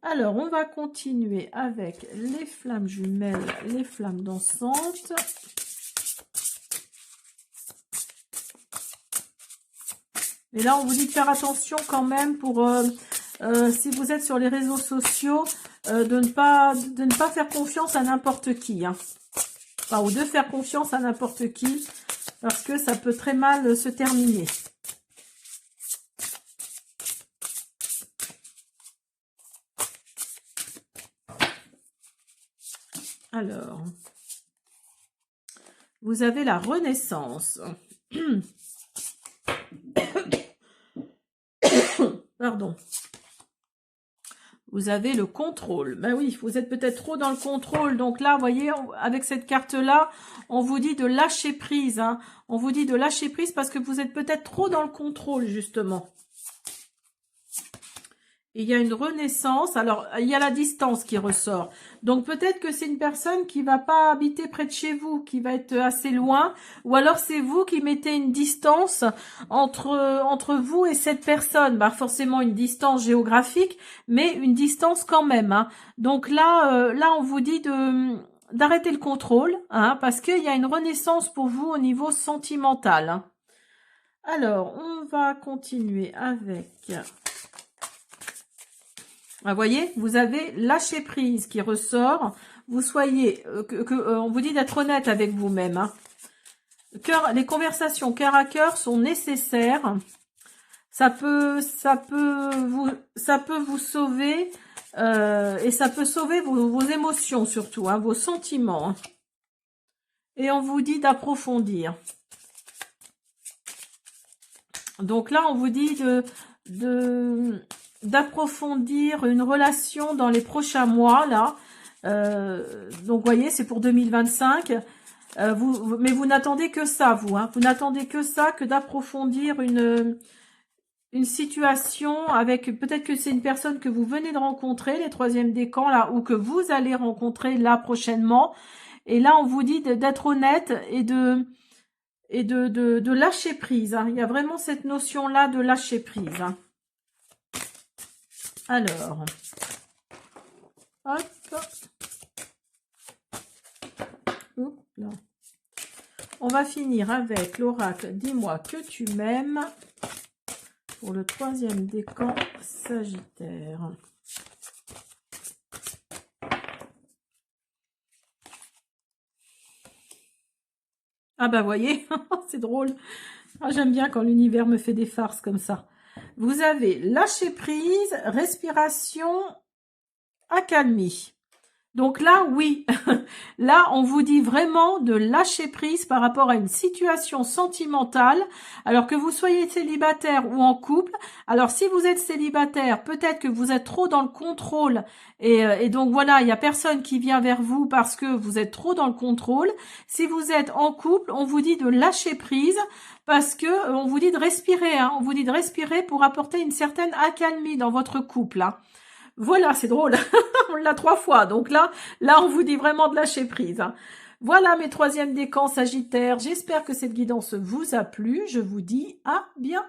Alors, on va continuer avec les flammes jumelles, les flammes dansantes. Et là, on vous dit de faire attention quand même pour, si vous êtes sur les réseaux sociaux, de ne pas faire confiance à n'importe qui. Hein. Enfin, ou de faire confiance à n'importe qui, parce que ça peut très mal se terminer. Alors, vous avez la renaissance. Pardon. Vous avez le contrôle. Ben oui, vous êtes peut-être trop dans le contrôle. Donc là, vous voyez, avec cette carte-là, on vous dit de lâcher prise. Hein. On vous dit de lâcher prise parce que vous êtes peut-être trop dans le contrôle, justement. Et il y a une renaissance. Alors, il y a la distance qui ressort. Donc, peut-être que c'est une personne qui va pas habiter près de chez vous, qui va être assez loin. Ou alors, c'est vous qui mettez une distance entre vous et cette personne. Bah, forcément, une distance géographique, mais une distance quand même. Hein. Donc là, on vous dit d'arrêter le contrôle, hein, parce qu'il y a une renaissance pour vous au niveau sentimental. Hein. Alors, on va continuer avec... Vous voyez, vous avez lâché prise qui ressort. Vous soyez, on vous dit d'être honnête avec vous-même. Hein. Les conversations cœur à cœur sont nécessaires. Ça peut vous sauver et ça peut sauver vos émotions surtout, hein, vos sentiments. Hein. Et on vous dit d'approfondir. Donc là, on vous dit d'approfondir une relation dans les prochains mois, là. Donc, vous voyez, c'est pour 2025. Mais vous n'attendez que ça, vous. Hein. Vous n'attendez que ça, que d'approfondir une situation avec, peut-être que c'est une personne que vous venez de rencontrer, les troisièmes décans là, ou que vous allez rencontrer là prochainement. Et là, on vous dit d'être honnête et de lâcher prise. Hein. Il y a vraiment cette notion-là de lâcher prise. Hein. Alors, hop, oups, là. On va finir avec l'oracle. Dis-moi que tu m'aimes. Pour le troisième décan, Sagittaire. Ah bah voyez, c'est drôle. Ah, j'aime bien quand l'univers me fait des farces comme ça. Vous avez lâcher prise, respiration, accalmie. Donc là, oui, là, on vous dit vraiment de lâcher prise par rapport à une situation sentimentale, alors que vous soyez célibataire ou en couple. Alors, si vous êtes célibataire, peut-être que vous êtes trop dans le contrôle et donc voilà, il y a personne qui vient vers vous parce que vous êtes trop dans le contrôle. Si vous êtes en couple, on vous dit de lâcher prise parce que on vous dit de respirer, hein, on vous dit de respirer pour apporter une certaine accalmie dans votre couple, hein. Voilà, c'est drôle. On l'a 3 fois. Donc là, on vous dit vraiment de lâcher prise. Hein. Voilà mes troisièmes décans Sagittaires. J'espère que cette guidance vous a plu. Je vous dis à bientôt.